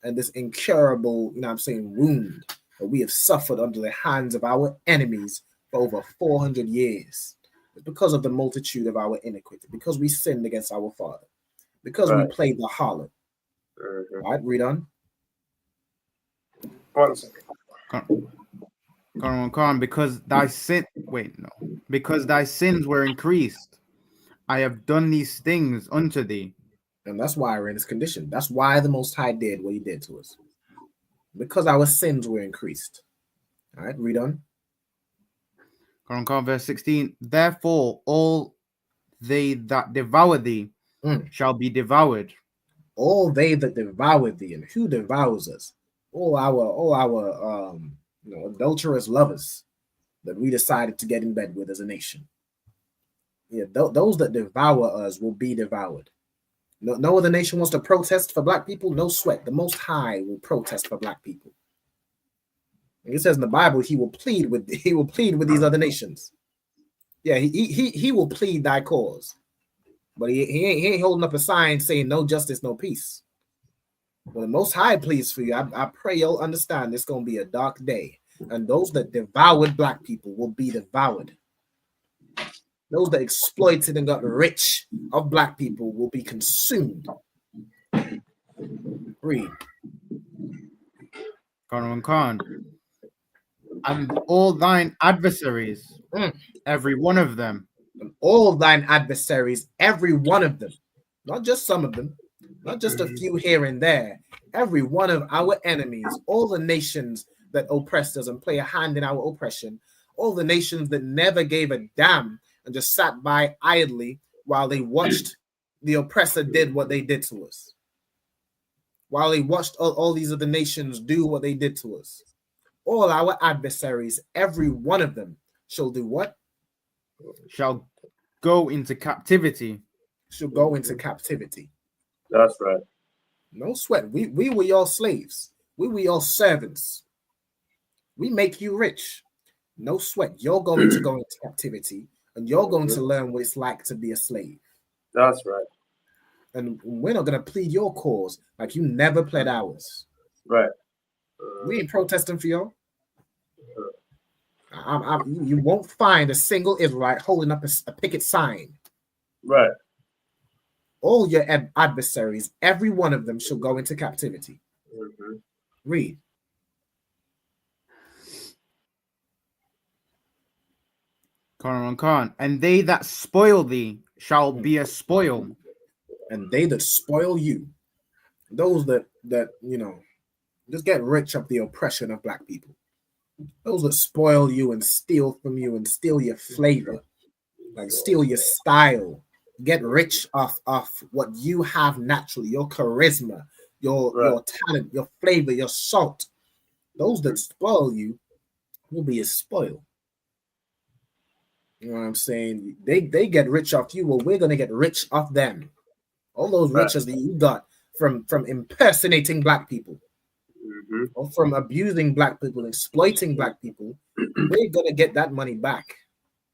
and this incurable, wound that we have suffered under the hands of our enemies for over 400 years is because of the multitude of our iniquity, because we sinned against our Father, because we played the harlot. All right, read on. 1 second. Because thy sins were increased, I have done these things unto thee. And that's why we're in this condition. That's why the Most High did what he did to us. Because our sins were increased. All right, read on. Verse 16. Therefore, all they that devour thee shall be devoured. All they that devour thee. And who devours us? All our adulterous lovers that we decided to get in bed with as a nation. Yeah, those that devour us will be devoured. No other nation wants to protest for black people. No sweat. The Most High will protest for black people. And it says in the Bible, he will plead with these other nations. Yeah, he will plead thy cause, but he ain't holding up a sign saying no justice, no peace. When the Most High pleads for you, I pray you'll understand it's going to be a dark day, and those that devoured black people will be devoured. Those that exploited and got rich of black people will be consumed. Read. Khan. And all thine adversaries, every one of them. And all thine adversaries, every one of them. Not just some of them, not just a few here and there. Every one of our enemies, all the nations that oppressed us and play a hand in our oppression, all the nations that never gave a damn and just sat by idly while they watched the oppressor did what they did to us. While they watched all these other nations do what they did to us. All our adversaries, every one of them, shall do what? Shall go into captivity. Shall go into captivity. That's right. No sweat. We were your slaves. We were your servants. We make you rich. No sweat. You're going to go into captivity, and you're going to learn what it's like to be a slave. That's right. And we're not going to plead your cause like you never pled ours. Right. We ain't protesting for y'all. You won't find a single Israelite holding up a picket sign. Right. All your adversaries, every one of them shall go into captivity. Read. Khan. And they that spoil thee shall be a spoil. And they that spoil you, those that just get rich of the oppression of black people. Those that spoil you and steal from you and steal your flavor, like steal your style, get rich off what you have naturally, your charisma, your talent, your flavor, your salt. Those that spoil you will be a spoil. You know what I'm saying? They get rich off you. Well, we're gonna get rich off them. All those riches that you got from impersonating black people, or from abusing black people, exploiting black people, we're gonna get that money back,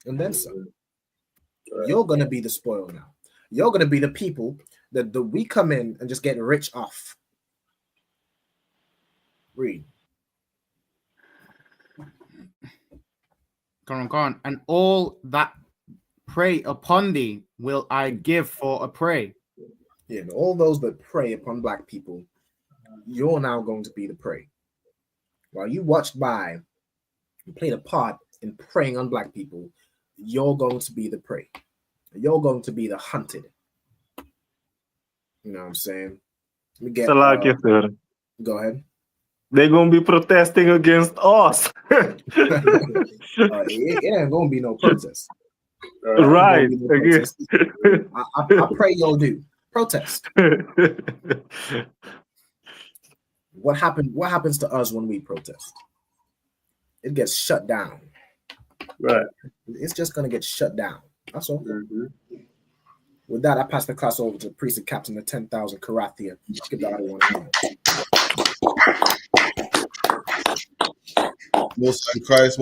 and then some. You're gonna be the spoil now. You're gonna be the people that we come in and just get rich off. Read. Khan. And all that prey upon thee will I give for a prey. Yeah, and all those that prey upon black people, you're now going to be the prey. While you watched by and played a part in preying on black people, you're going to be the prey. You're going to be the hunted. You know what I'm saying? Let me get, go ahead. They're going to be protesting against us. It ain't going to be no protest. Right. No protest. I pray y'all do. Protest. What happens to us when we protest? It gets shut down. Right. It's just gonna get shut down. That's all. With that, I pass the class over to Priest and Captain of 10,000 Karathia. Skip the other one. Most in Christ.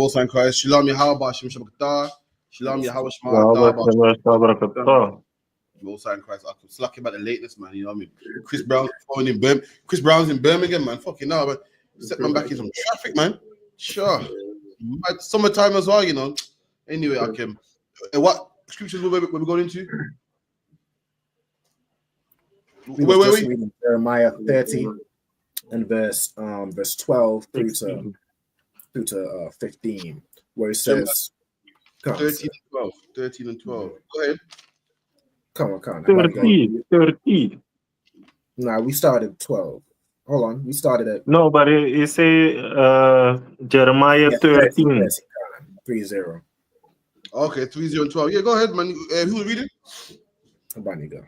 Shalom Yahweh Shem Shabbat. Shalom Yahweh Shema. Most in Christ. I'm slacking about the lateness, man. You know what I mean? Chris Brown's in Birmingham, man. Fucking hell, but set man back in some traffic, man. Sure. Summertime as well, you know. Anyway, okay. What scriptures we're going into? Wait. Reading Jeremiah 30 and verse 12 through to 15, where it says 13 and 12. Go ahead. Come on. 13. Nah, we started 12. Hold on, we started at no, but it say Jeremiah 13. 3-0. Okay, 3-0 and 12. Yeah, go ahead, man. Who's reading? Abaniga.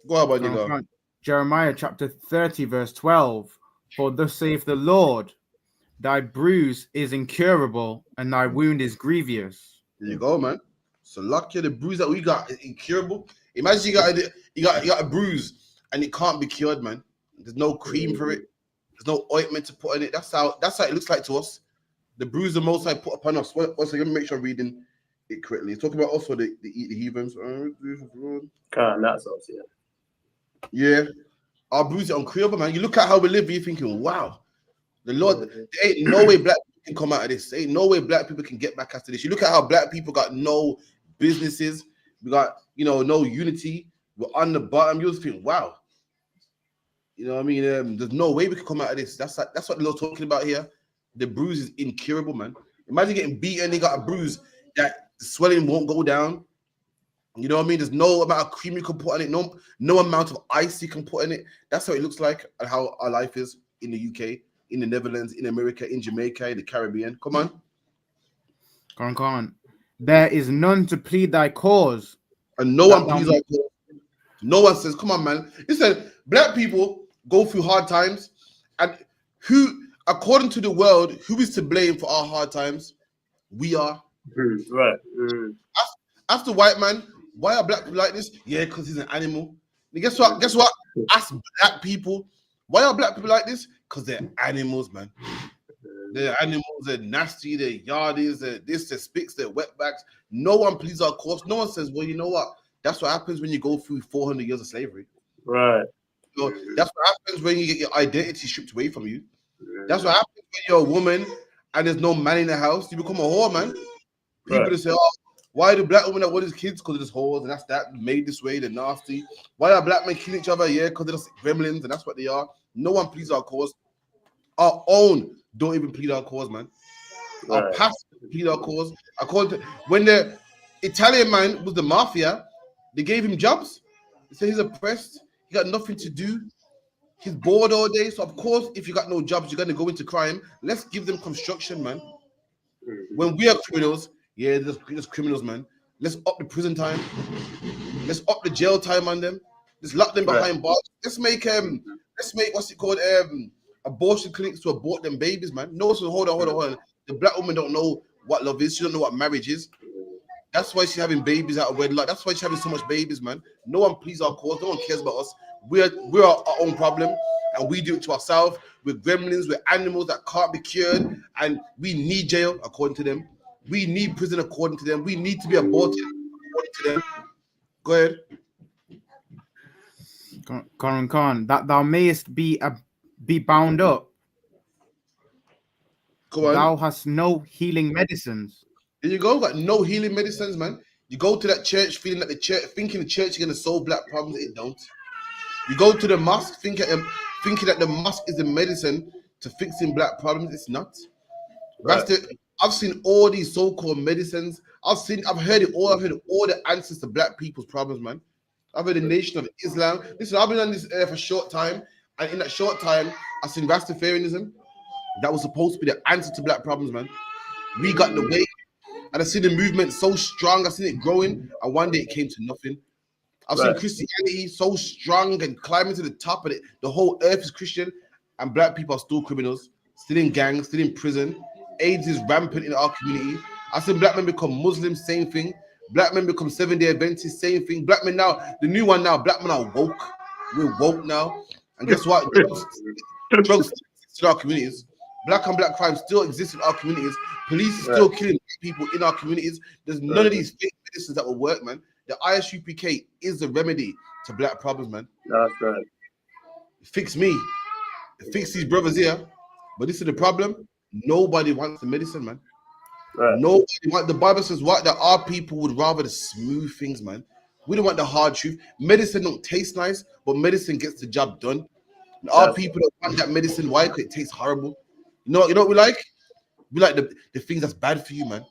Go ahead, Abaniga. Jeremiah chapter 30, verse 12. For thus saith the Lord, thy bruise is incurable, and thy wound is grievous. There you go, man. So lucky the bruise that we got is incurable. Imagine you got a bruise and it can't be cured, man. There's no cream for it. There's no ointment to put on it. That's how it looks like to us. The bruise the Most High put upon us. Also, let me make sure I'm reading it correctly. It's talking about also the heathens. That's us, yeah. Yeah. Our bruise is uncurable, man. You look at how we live, you're thinking, wow. The Lord, there ain't no way black people can come out of this. There ain't no way black people can get back after this. You look at how black people got no businesses. We got, no unity. We're on the bottom. You just think, wow. You know what I mean? There's no way we can come out of this. That's what the Lord's talking about here. The bruise is incurable, man. Imagine getting beaten, they got a bruise that the swelling won't go down. You know what I mean? There's no amount of cream you can put on it, no amount of ice you can put in it. That's how it looks like and how our life is in the UK, in the Netherlands, in America, in Jamaica, in the Caribbean. Come on. Come on. There is none to plead thy cause. And no one pleads our cause. No one says, come on, man. Listen, black people go through hard times. And who, according to the world, who is to blame for our hard times? We are. Right. After white man, why are black people like this? Yeah, because he's an animal. And guess what? Ask black people, why are black people like this? Because they're animals, man. They're animals, they're nasty, they're yardies, they're this, they're spicks, they're wetbacks. No one pleads our cause. No one says, well, you know what? That's what happens when you go through 400 years of slavery. Right. So that's what happens when you get your identity stripped away from you. That's what happens when you're a woman and there's no man in the house. You become a whore, man. People say, oh, why do black women that want his kids? Because of this whores and that's that made this way, they're nasty. Why are black men killing each other? Yeah, because they're just gremlins and that's what they are. No one pleads our cause. Our own don't even plead our cause, man. Our past plead our cause. According to when the Italian man was the mafia, they gave him jobs. They said he's oppressed. He got nothing to do. He's bored all day. So of course, if you got no jobs, you're gonna go into crime. Let's give them construction, man. When we are criminals, yeah, there's criminals, man. Let's up the prison time. Let's up the jail time on them. Let's lock them behind bars. Let's make what's it called? Abortion clinics to abort them babies, man. No, so hold on. The black woman don't know what love is. She don't know what marriage is. That's why she's having babies out of wedlock. That's why she's having so much babies, man. No one pleases our cause. No one cares about us. We're our own problem, and we do it to ourselves. We're gremlins. We're animals that can't be cured, and we need jail according to them. We need prison according to them. We need to be aborted according to them. Go ahead. Khan, that thou mayest be bound up. Go on. Thou hast no healing medicines. There you go. Got no healing medicines, man. You go to that church thinking the church is gonna solve black problems. It don't. You go to the mosque thinking that the mosque is the medicine to fixing black problems. It's not. Right. I've seen all these so-called medicines. I've heard it all. I've heard all the answers to black people's problems, man. I've heard the Nation of Islam. Listen, I've been on this for a short time, and in that short time, I've seen Rastafarianism. That was supposed to be the answer to black problems, man. We got the way, and I see the movement so strong. I've seen it growing, and one day it came to nothing. I've seen Christianity so strong and climbing to the top of it. The whole earth is Christian, and black people are still criminals, still in gangs, still in prison. AIDS is rampant in our community. I've seen black men become Muslims, same thing. Black men become Seventh-day Adventists, same thing. Black men now, the new one now, black men are woke. We're woke now. And guess what? Drugs exist in our communities. Black on black crime still exists in our communities. Police is still killing people in our communities. There's none of these fake medicines that will work, man. The ISUPK is the remedy to black problems, man. That's right. Fix me. Fix these brothers here. But this is the problem. Nobody wants the medicine, man. Right. Nobody wants. The Bible says what? That our people would rather the smooth things, man. We don't want the hard truth. Medicine don't taste nice, but medicine gets the job done. And our people don't want that medicine. Why? Because it tastes horrible. You know what we like? We like the things that's bad for you, man.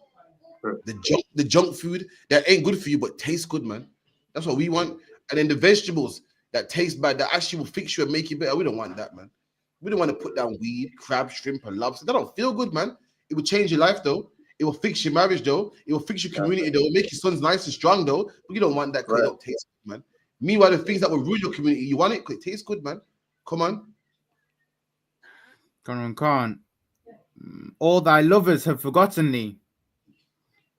The junk food that ain't good for you but tastes good, man. That's what we want. And then the vegetables that taste bad that actually will fix you and make you better. We don't want that, man. We don't want to put down weed, crab, shrimp, and lobster. That don't feel good, man. It will change your life, though. It will fix your marriage, though. It will fix your community, though. It'll make your sons nice and strong, though. But you don't want that because it don't taste good, man. Meanwhile, the things that will ruin your community, you want it because it tastes good, man. Come on. Khan. All thy lovers have forgotten thee.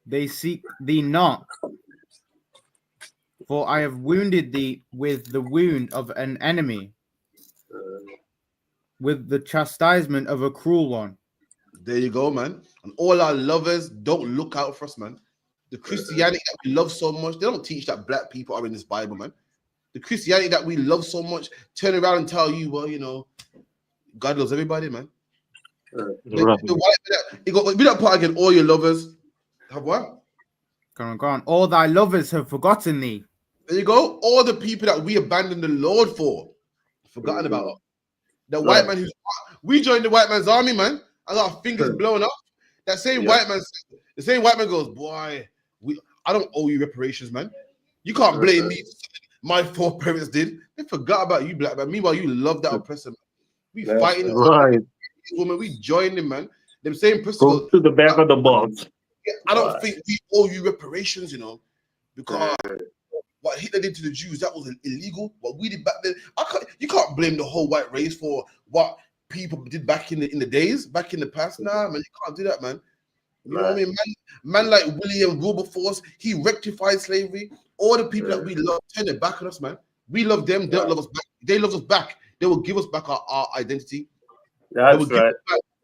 They seek thee not. For I have wounded thee with the wound of an enemy, with the chastisement of a cruel one. There you go, man. And all our lovers don't look out for us, man. The Christianity that we love so much, they don't teach that black people are in this Bible, man. The Christianity that we love so much, turn around and tell you, well, you know, God loves everybody, man. We don't put again all your lovers. Have what? Go on. All thy lovers have forgotten thee. There you go. All the people that we abandoned the Lord for Forgotten about the white man who's we joined the white man's army, man. I got our fingers blown up. That same white man, the same white man goes, boy, I don't owe you reparations, man. You can't blame me. My foreparents did. They forgot about you, black man. Meanwhile, you love that oppressor, man. We fighting woman. We joined him, man. Them same person Go to the back of the box. I don't think we owe you reparations, you know, because what Hitler did to the Jews, that was illegal. What we did back then, you can't blame the whole white race for what people did back in the days, back in the past. Nah, man, you can't do that, man. You know what I mean? Man like William Wilberforce, he rectified slavery. All the people that we love turned their back on us, man. We love them, they don't love us back. They love us back. They will give us back our identity. That's right.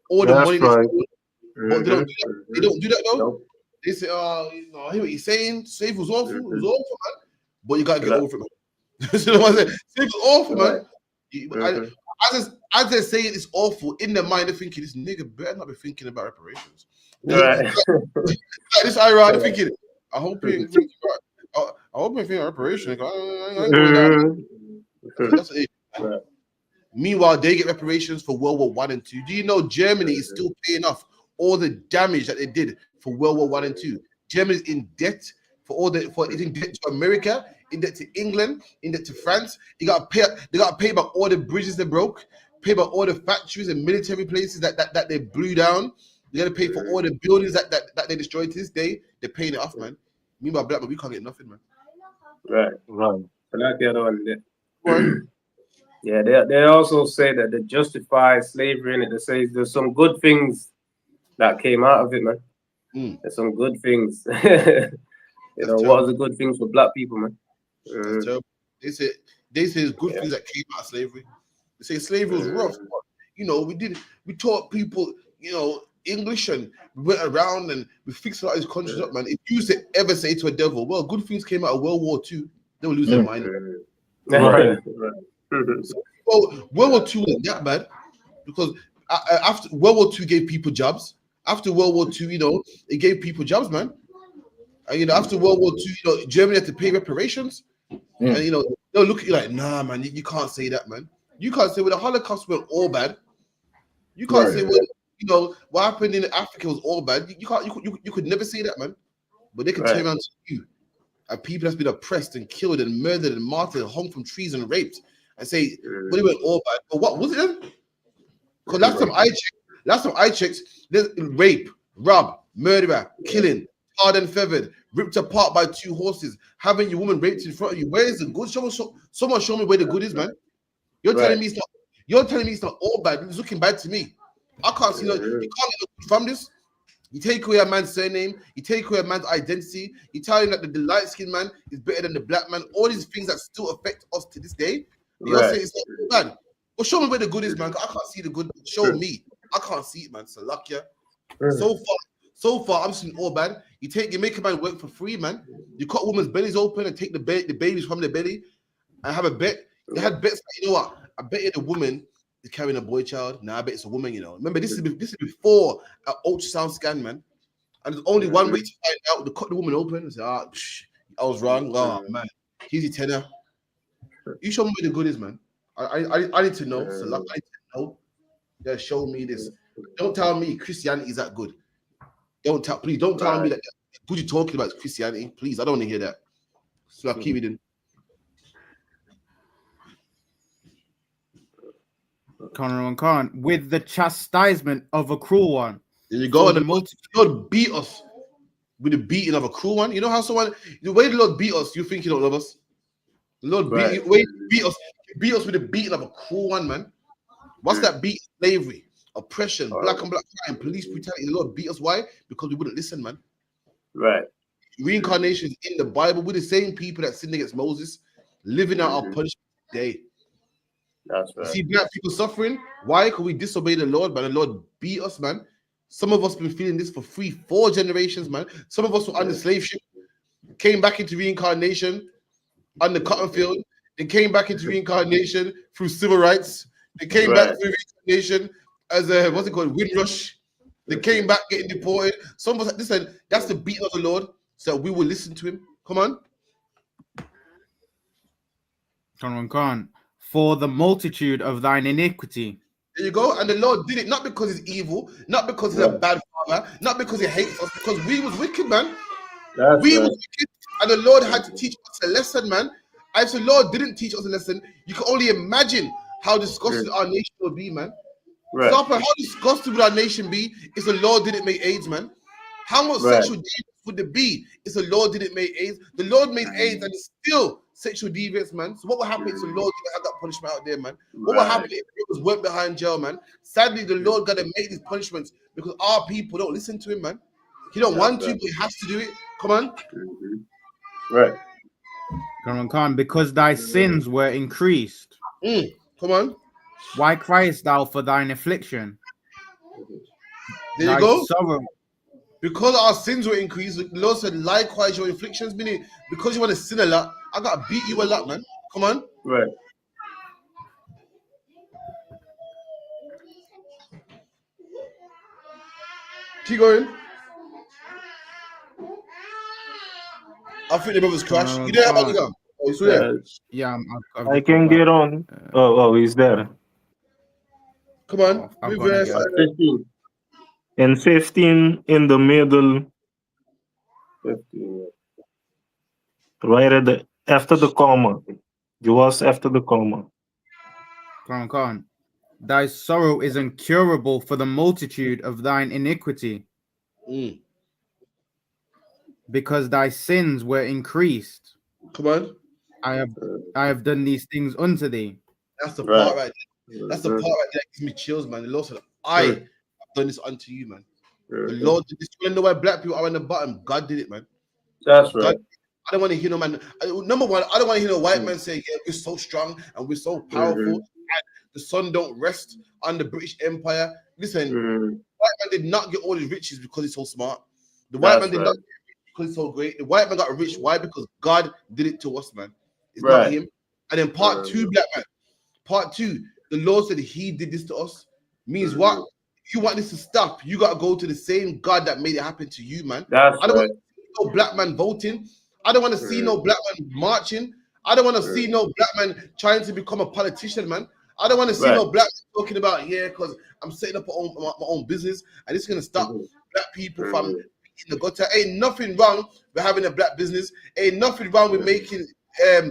All the money. But they don't do that though. Nope. They say, you know, I hear what you're saying. Slavery was awful. It was awful, man. But you gotta get over it, man. You know what I'm saying? Slavery was awful, man. As they're saying it's awful, in their mind they're thinking this nigga better not be thinking about reparations. Right. This ironic thinking. I hope you ain't thinking about. I hope you think reparations. I ain't going down. That's it. Right. Meanwhile, they get reparations for World War I and II. Do you know Germany is still paying off all the damage that they did for World War I and II? Germany is in debt it's in debt to America, in debt to England, in debt to France. They got to pay back all the bridges they broke, pay back all the factories and military places that they blew down. They got to pay for all the buildings that they destroyed to this day. They're paying it off, man. Meanwhile, black man, we can't get nothing, man. Right. Yeah, they also say that they justify slavery in it. They say there's some good things that came out of it, man. There's some good things. You know, what are the good things for black people, man? They say there's good things that came out of slavery. They say slavery was rough, but, you know, we taught people, you know, English, and we went around and we fixed a lot of these countries up, man. If you used to ever say to a devil, well, good things came out of World War II, they will lose their mind. Right. Well, World War II wasn't that bad because after World War II gave people jobs. After World War II, you know, it gave people jobs, man. And, you know, after World War II, you know, Germany had to pay reparations. And, you know, they'll look at you like, nah, man, you can't say that, man. You can't say, well, the Holocaust went all bad. You can't say, well, you know, what happened in Africa was all bad. You could never say that, man. But they can turn around to you, and people that's been oppressed and killed and murdered and martyred and hung from trees and raped, and say, well, it went all bad. But what was it then? Because last time I checked, there's rape, rob, murderer, killing, tarred and feathered, ripped apart by 2 horses, having your woman raped in front of you. Where is the good? Someone show me where the good is, man. You're telling me it's not all bad. It's looking bad to me. I can't see you can't get no good from this. You take away a man's surname, you take away a man's identity, you tell him that the light-skinned man is better than the black man, all these things that still affect us to this day. You're saying it's not bad. Well, show me where the good is, man. I can't see the good. Show me. I can't see it, man. Salakia. So far, I'm seeing all bad. You make a man work for free, man. You cut women's bellies open and take the babies from their belly and have a bet. They had bets like, you know what? I bet you the woman is carrying a boy child. Now I bet it's a woman, you know. Remember, this is before an ultrasound scan, man. And there's only one way to find out. To cut the woman open and say, I was wrong. Oh, man. Here's your tenner. You show me where the good is, man. I need to know. So I need to know. Yeah, show me this. Don't tell me Christianity is that good. Please don't tell me that good you're talking about is Christianity. Please, I don't want to hear that. So I'll keep it in. Conor and Khan, with the chastisement of a cruel one. There you go. So the Lord beat us with the beating of a cruel one. You know how the way the Lord beat us, you think you don't love us. The Lord beat us with the beating of a cruel one, man. What's that beat? Slavery, oppression, black on black crime, police brutality. The Lord beat us. Why? Because we wouldn't listen, man. Right. Reincarnation is in the Bible. We're the same people that sinned against Moses, living out our punishment today. That's right. You see black people suffering. Why? Because we disobey the Lord, but the Lord beat us, man. Some of us been feeling this for 3-4 generations, man. Some of us were under slave ship, came back into reincarnation on the cotton field. They came back into reincarnation through civil rights. They came back through reincarnation as a Windrush. They came back getting deported. Some of us, listen, that's the beating of the Lord, so we will listen to him. Come on. Conor and Khan. for the multitude of thine iniquity. There you go. And the Lord did it not because he's evil, not because he's a bad father, not because he hates us, because we was wicked, man. We was wicked, and the Lord had to teach us a lesson, man. And if the Lord didn't teach us a lesson, you can only imagine how disgusted our nation would be, man. Right. Example, how disgusted would our nation be if the Lord didn't make AIDS, man? How much sexual deviance would there be if the Lord didn't make AIDS? The Lord made AIDS and it's still sexual deviance, man. So what would happen if the Lord didn't have that punishment out there, man? What would happen if it was went behind jail, man? Sadly, the Lord got to make these punishments because our people don't listen to him, man. He don't want to, but he has to do it. Come on. Right. Come on, because thy sins were increased. Come on. Why criest thou for thine affliction? There Thy you go. sorrow. Because our sins were increased, the Lord said, likewise your afflictions, meaning because you want to sin a lot, I got to beat you a lot, man. Come on. Right. Keep going. I think the brother's crashed. You there, about to go? Oh, you still there? Yeah, I can get on. He's there. Come on. Reverse. 15. And 15 in the middle. 15. Right at the after the comma. You was after the comma. Come on. Thy sorrow is incurable for the multitude of thine iniquity. Because thy sins were increased. Come on. I have done these things unto thee. That's the part right there. That's the part right there that gives me chills, man. The Lord said, I have done this unto you, man. The Lord did this. You know why black people are on the bottom? God did it, man. That's right. I don't want to hear no man. Number one, I don't want to hear no white man say, yeah, we're so strong and we're so powerful. And the sun don't rest on the British Empire. Listen, white man did not get all his riches because he's so smart. The white man did not get rich because he's so great. The white man got rich. Why? Because God did it to us, man. It's not him. And then part two, black man. Part two, the Lord said he did this to us. Means what? If you want this to stop, you got to go to the same God that made it happen to you, man. I don't want to see no black man voting. I don't want to see no black man marching. I don't want to see no black man trying to become a politician, man. I don't want to see no black man talking about, because I'm setting up my own business and it's going to stop black people from in the gutter. Ain't nothing wrong with having a black business. Ain't nothing wrong with making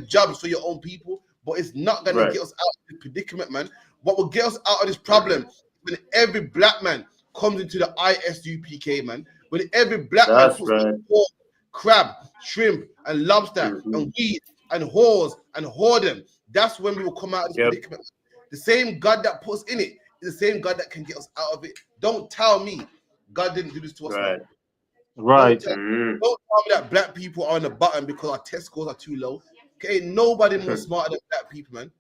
jobs for your own people, but it's not going to get us out of the predicament, man. What will get us out of this problem is when every black man comes into the ISUPK, man. When every black man puts pork, crab, shrimp, and lobster, and weed, and whores, and whoredom, that's when we will come out of this predicament. The same God that puts in it is the same God that can get us out of it. Don't tell me God didn't do this to us, man. Right. Don't tell me that black people are on the bottom because our test scores are too low. Okay, nobody more smarter than black people, man.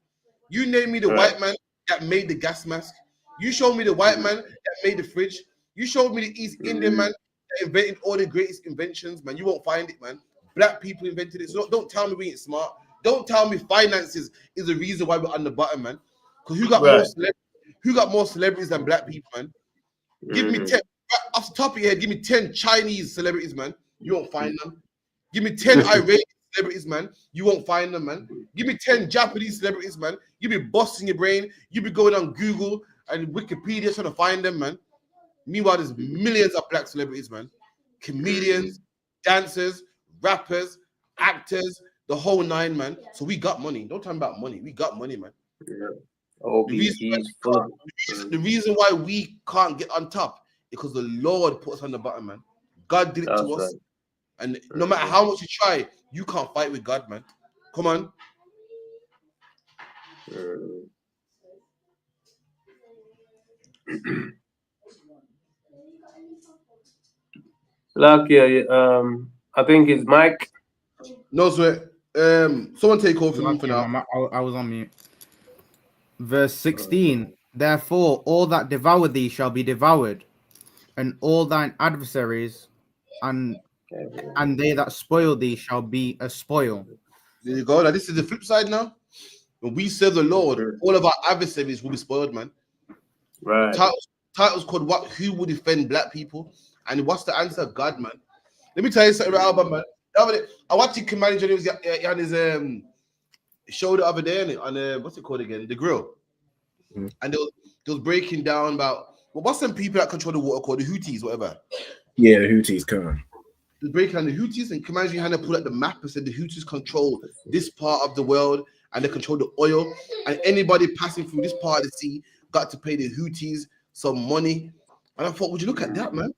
You name me the white man that made the gas mask. You show me the white man that made the fridge. You show me the East Indian man that invented all the greatest inventions, man. You won't find it, man. Black people invented it. So don't tell me we ain't smart. Don't tell me finances is the reason why we're on the bottom, man. Because who got more celebrities than black people, man? Give me 10 off the top of your head. Give me 10 Chinese celebrities, man. You won't find them. Give me 10 Iranian celebrities, man. You won't find them, man. Give me 10 Japanese celebrities, man. You be busting your brain. You be going on Google and Wikipedia trying to find them, man. Meanwhile, there's millions of black celebrities, man. Comedians, dancers, rappers, actors, the whole nine, man. So we got money. Don't tell me about money. We got money, man. The reason why we can't get on top is because the Lord put us on the bottom, man. God did it to us. And no matter how much you try, you can't fight with God, man. Come on. Lucky, I think it's Mike. No sweat. Someone take over for me for now. I was on mute. Verse 16. Therefore, all that devour thee shall be devoured, and all thine adversaries and they that spoil thee shall be a spoil. There you go. Now this is the flip side now. When we serve the Lord, all of our adversaries will be spoiled, man. Right. Titles called what? Who will defend black people? And what's the answer? God, man. Let me tell you something about Alba, man. I watched him command Johnny on his showed the other day on what's it called again? The grill. And they was breaking down about what's some people that control the water called the Houthis, whatever. Yeah, the Houthis come. They breaking down the Houthis, and can imagine how they pull out the map and said the Houthis control this part of the world and they control the oil, and anybody passing through this part of the sea got to pay the Houthis some money. And I thought, would you look at that, man?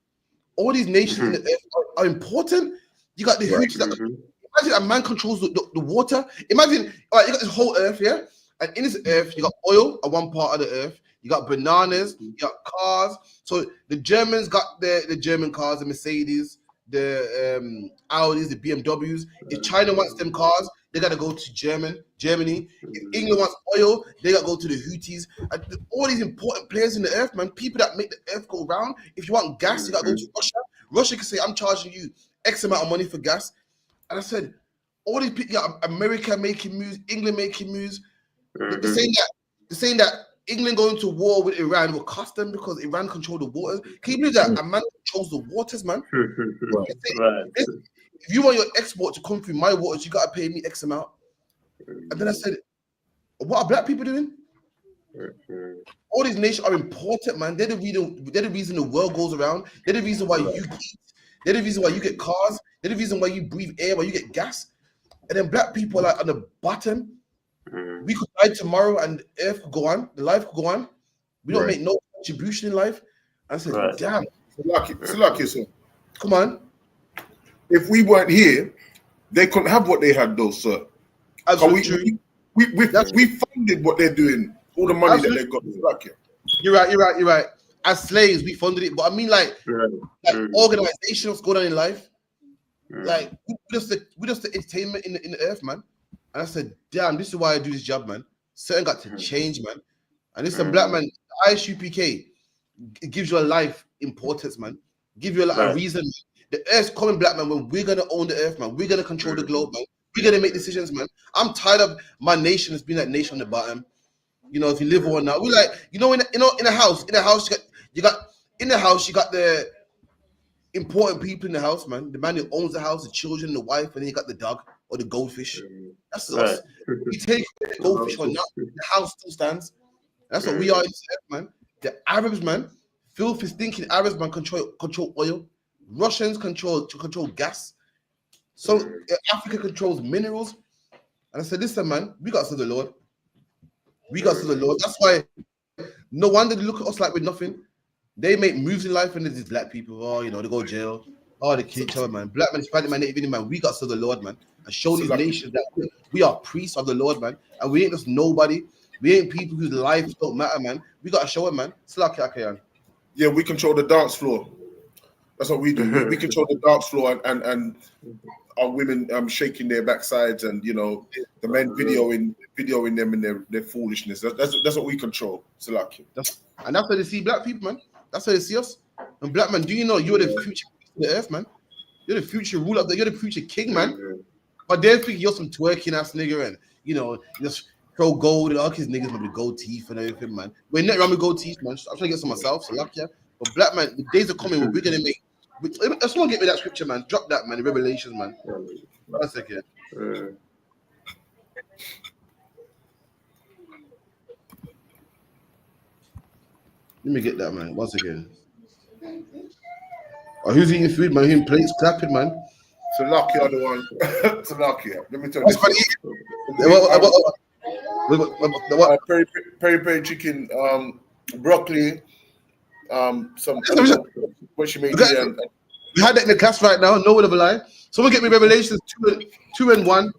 All these nations in the earth are important. You got the Houthis that imagine a man controls the water. Imagine, all right, you got this whole earth, yeah? And in this earth, you got oil at one part of the earth. You got bananas, you got cars. So the Germans got the German cars, the Mercedes, the Audis, the BMWs. If China wants them cars, they got to go to Germany. If England wants oil, they got to go to the Houthis. And all these important players in the earth, man, people that make the earth go round. If you want gas, you got to go to Russia. Russia can say, I'm charging you X amount of money for gas. And I said, all these people, America making moves, England making moves. They're saying that England going to war with Iran will cost them because Iran control the waters. Can you believe that a man controls the waters, man? If you want your export to come through my waters, you gotta pay me X amount. And then I said, what are black people doing? All these nations are important, man. They're the reason the world goes around. They're the reason why you eat. They're the reason why you get cars. They're the reason why you breathe air, why you get gas. And then black people are on the bottom. We could die tomorrow and the earth could go on, the life could go on. We don't make no contribution in life. I said, damn. It's lucky, sir. Come on. If we weren't here, they couldn't have what they had, though, sir. We funded what they're doing, all the money that they've got. You're right. As slaves, we funded it. But I mean, like organizations go down in life. Like, we're just the entertainment in the earth, man. And I said, damn, this is why I do this job, man. Certain got to change, man. And this is a black man, ISUPK, it gives you a life importance, man. Give you a reason. The earth's coming, black man, when we're going to own the earth, man. We're going to control the globe, man. We're going to make decisions, man. I'm tired of my nation as being that nation on the bottom. You know, if you live or not. We like, in a house, you got the important people in the house, man. The man who owns the house, the children, the wife, and then you got the dog or the goldfish. That's us. We take the goldfish or not, the house still stands. That's what we are in this earth, man. The Arabs, man, filthy thinking Arabs, man, control oil. Russians control gas. So Africa controls minerals. And I said, listen, man, we got to serve the Lord. That's why no wonder they look at us like we're nothing. They make moves in life and there's these black people, they go to jail. They kill each other, man. Black man, Hispanic man, Native Indian man, we got to serve the Lord, man. And show these nations that we are priests of the Lord, man. And we ain't just nobody. We ain't people whose lives don't matter, man. We got to show it, man. Yeah, we control the dance floor. That's what we do. We control the dance floor and our women shaking their backsides and, the men videoing them and their foolishness. That's what we control. And that's why they see black people, man. That's how they see us. And black man, do you know you're the future of the earth, man? You're the future ruler of you're the future king, man. But they think you're some twerking ass nigga and just throw gold and all his niggas with the gold teeth and everything, man. We're not around with gold teeth, man. I'm trying to get some myself, But black man, the days are coming where we're gonna make. Someone get me that scripture, man. Drop that, man. The Revelations, man. 1 second. Let me get that, man. 1 second. Oh, who's eating food, man? Who's plates clapping, man? Salakia, the one. Salakia. Let me tell you. Peri chicken, broccoli, some what she made. We had that in the class right now. No word of a lie. Someone get me Revelations 2 and 1.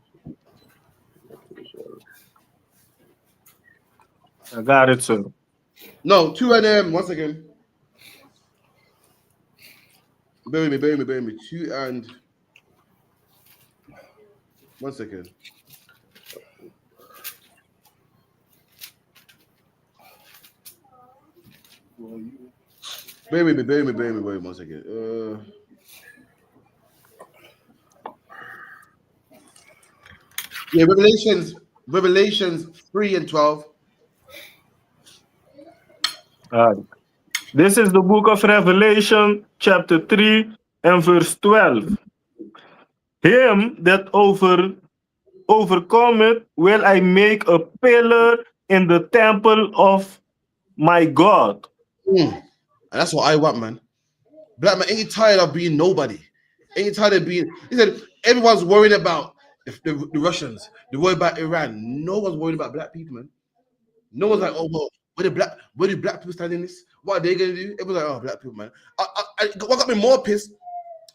I got it, sir. No, 2 and 1 second. Bear with me. 2 and 1 second. Bear with me 1 second. Yeah, Revelations 3 and 12. This is the book of Revelation, chapter 3 and verse 12. Him that overcometh will I make a pillar in the temple of my God. And that's what I want, man. Black man, ain't you tired of being nobody? Ain't you tired of being? He said everyone's worried about the Russians. They're worried about Iran. No one's worried about black people, man. No one's like, oh well, where do black people stand in this? What are they gonna do? Everyone's like, oh, black people, man. What got me more pissed?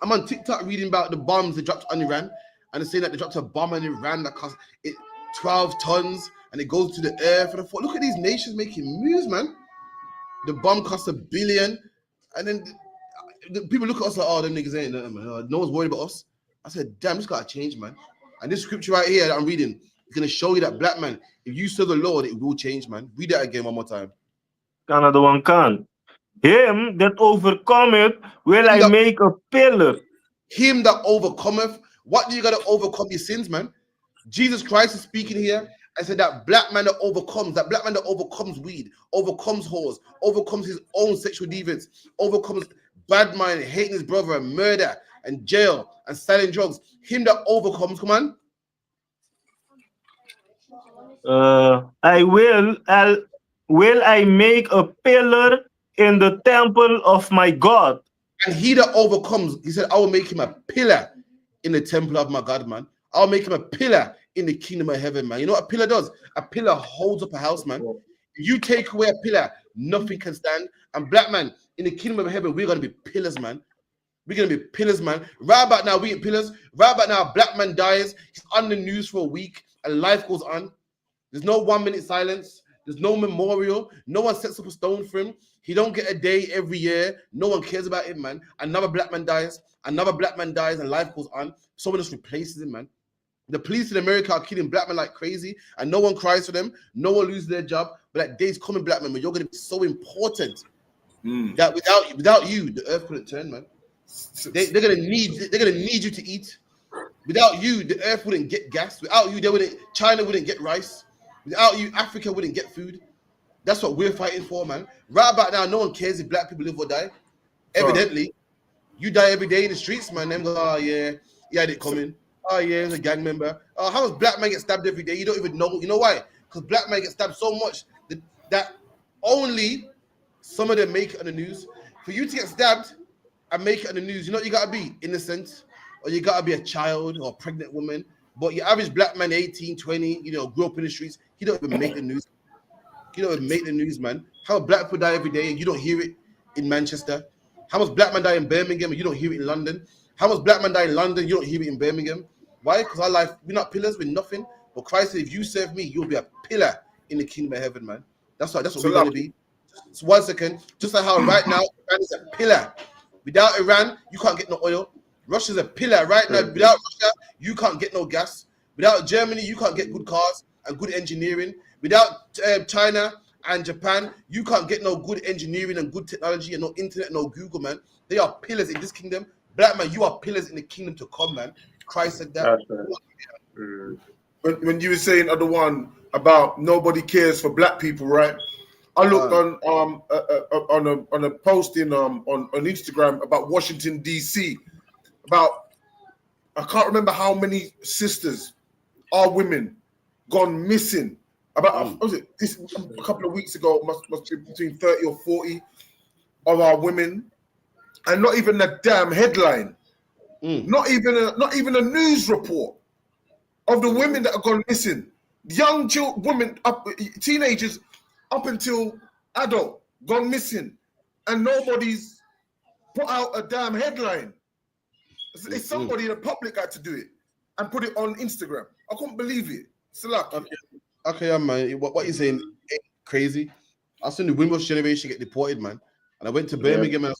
I'm on TikTok reading about the bombs they dropped on Iran, and they're saying that they dropped a bomb on Iran that cost it 12 tons, and it goes to the earth. And I thought, look at these nations making moves, man. The bomb cost $1 billion, and then the people look at us like, oh, them niggas ain't nothing, man. No one's worried about us. I said, damn, this gotta change, man. And this scripture right here that I'm reading is gonna show you that, black man, if you serve the Lord, it will change, man. Read that again one more time. Another one can. Him that overcometh will I make a pillar. Him that overcometh. What do you gotta overcome your sins, man? Jesus Christ is speaking here. I said that black man that overcomes weed, overcomes whores, overcomes his own sexual deviance, overcomes bad mind, hating his brother, and murder, and jail, and selling drugs. Him that overcomes, come on. Will I make a pillar in the temple of my God. And he that overcomes, he said, I will make him a pillar in the temple of my God, man. I'll make him a pillar in the kingdom of heaven, man. You know what a pillar does? A pillar holds up a house, man. If you take away a pillar, nothing can stand. And black man, in the kingdom of heaven, we're going to be pillars, man. We're going to be pillars, man. Right about now, we ain't pillars. Right about now, a black man dies. He's on the news for a week and life goes on. There's no 1 minute silence. There's no memorial. No one sets up a stone for him. He don't get a day every year. No one cares about him, man. Another black man dies. Another black man dies and life goes on. Someone just replaces him, man. The police in America are killing black men like crazy and no one cries for them. No one loses their job. But that day's coming, black men, when you're going to be so important that without you, the earth couldn't turn, man. They're gonna need you to eat. Without you, the earth wouldn't get gas. Without you, China wouldn't get rice. Without you, Africa wouldn't get food. That's what we're fighting for, man. Right about now, no one cares if black people live or die. Evidently, you die every day in the streets, man. Them go, oh yeah, he had it coming. Oh yeah, he's a gang member. How does black man get stabbed every day? You don't even know. You know why? Because black man get stabbed so much that only some of them make it on the news. For you to get stabbed and make it on the news, you know what you gotta be? Innocent, or you gotta be a child or a pregnant woman. But your average black man, 18, 20, grew up in the streets, he don't even make the news. He don't even make the news, man. How black people die every day and you don't hear it in Manchester? How much black man die in Birmingham and you don't hear it in London? How much black man die in London, you don't hear it in Birmingham? Why? Because our life, we're not pillars, we're nothing. But Christ said, if you serve me, you'll be a pillar in the kingdom of heaven, man. That's what we're going to be. So 1 second, just like how right now, Iran is a pillar. Without Iran, you can't get no oil. Russia's a pillar right now. Without Russia, you can't get no gas. Without Germany, you can't get good cars and good engineering. Without China and Japan, you can't get no good engineering and good technology and no internet, no Google, man. They are pillars in this kingdom. Black man, you are pillars in the kingdom to come, man. Christ said that. When you were saying other one about nobody cares for black people, right? I looked on a posting on Instagram about Washington D.C. I can't remember how many sisters or women gone missing. What was it? This a couple of weeks ago, must be between 30 or 40 of our women, and not even a damn headline, not even a news report of the women that have gone missing. Young women, teenagers, up until adult, gone missing, and nobody's put out a damn headline. It's somebody in the public had to do it and put it on Instagram. I couldn't believe it. Okay, man. What you saying ain't crazy. I seen the Windrush generation get deported, man. And I went to Birmingham and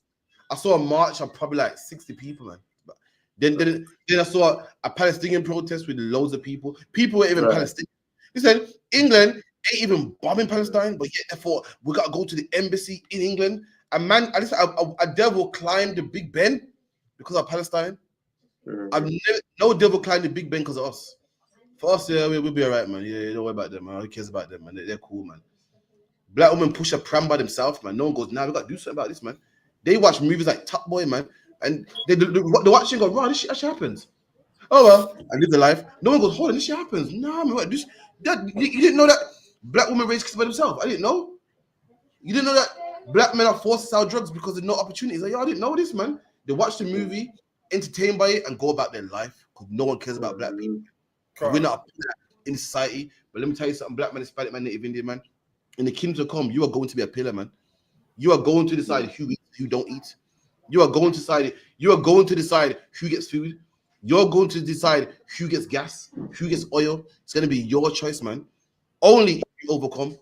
I saw a march of probably like 60 people, man. But then I saw a Palestinian protest with loads of people. People were even Palestinian. He said England ain't even bombing Palestine, but yet therefore we gotta go to the embassy in England. And man, a devil climbed the Big Ben because of Palestine. No devil climbed the Big Ben because of us. For us, yeah, we'll be all right, man. Yeah, don't worry about them, man. Who cares about them, man? They're cool, man. Black women push a pram by themselves, man. No one goes, nah, we got to do something about this, man. They watch movies like Top Boy, man. And they watch and go, wow, this shit actually happens. Oh well, I live the life. No one goes, hold on, this shit happens. Nah, man, you didn't know that black women raise kids by themselves. I didn't know. You didn't know that black men are forced to sell drugs because there's no opportunities. Like, yo, I didn't know this, man. They watch the movie, entertained by it, and go about their life because no one cares about black people. We're not a pillar in society. But let me tell you something, black man, Hispanic man, Native Indian man, in the kingdom to come, you are going to be a pillar, man. You are going to decide who eats, who don't eat. You are going to decide who gets food. You're going to decide who gets gas, who gets oil. It's going to be your choice, man. Only if you overcome.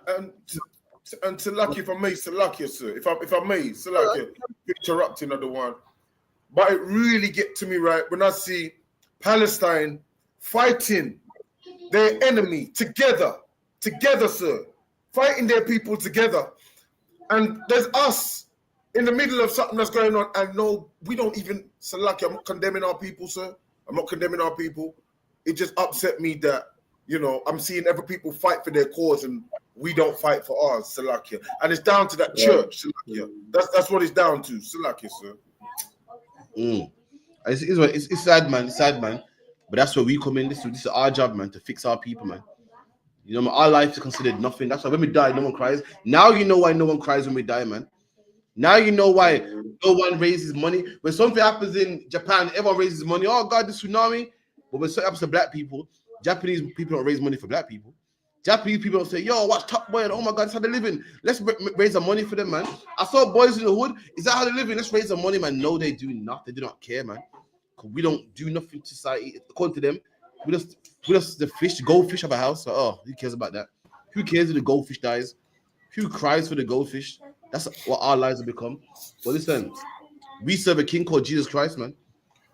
And Salaki, if I may, Salaki, sir, if I may, Salaki, interrupting another one. But it really get to me, right, when I see Palestine fighting their enemy together, sir, fighting their people together. And there's us in the middle of something that's going on, and no, we don't even, Salaki, I'm not condemning our people, sir. I'm not condemning our people. It just upset me that, you know, I'm seeing other people fight for their cause and we don't fight for ours, Salakia. And it's down to that church, Salakia. That's what it's down to, Salakia, sir. It's sad, man. It's sad, man. But that's where we come in. This is our job, man, to fix our people, man. You know, our life is considered nothing. That's why when we die, no one cries. Now you know why no one cries when we die, man. Now you know why no one raises money. When something happens in Japan, everyone raises money. Oh, God, the tsunami. But when something happens to black people, Japanese people don't raise money for black people. Japanese people don't say, yo, watch Top Boy, and oh my God, that's how they're living. Let's raise some money for them, man. I saw boys in the hood. Is that how they're living? Let's raise some money, man. No, they do not. They do not care, man. We don't do nothing to society. According to them, we just the fish, goldfish have a house. So, oh, who cares about that? Who cares if the goldfish dies? Who cries for the goldfish? That's what our lives have become. Well, listen, we serve a king called Jesus Christ, man,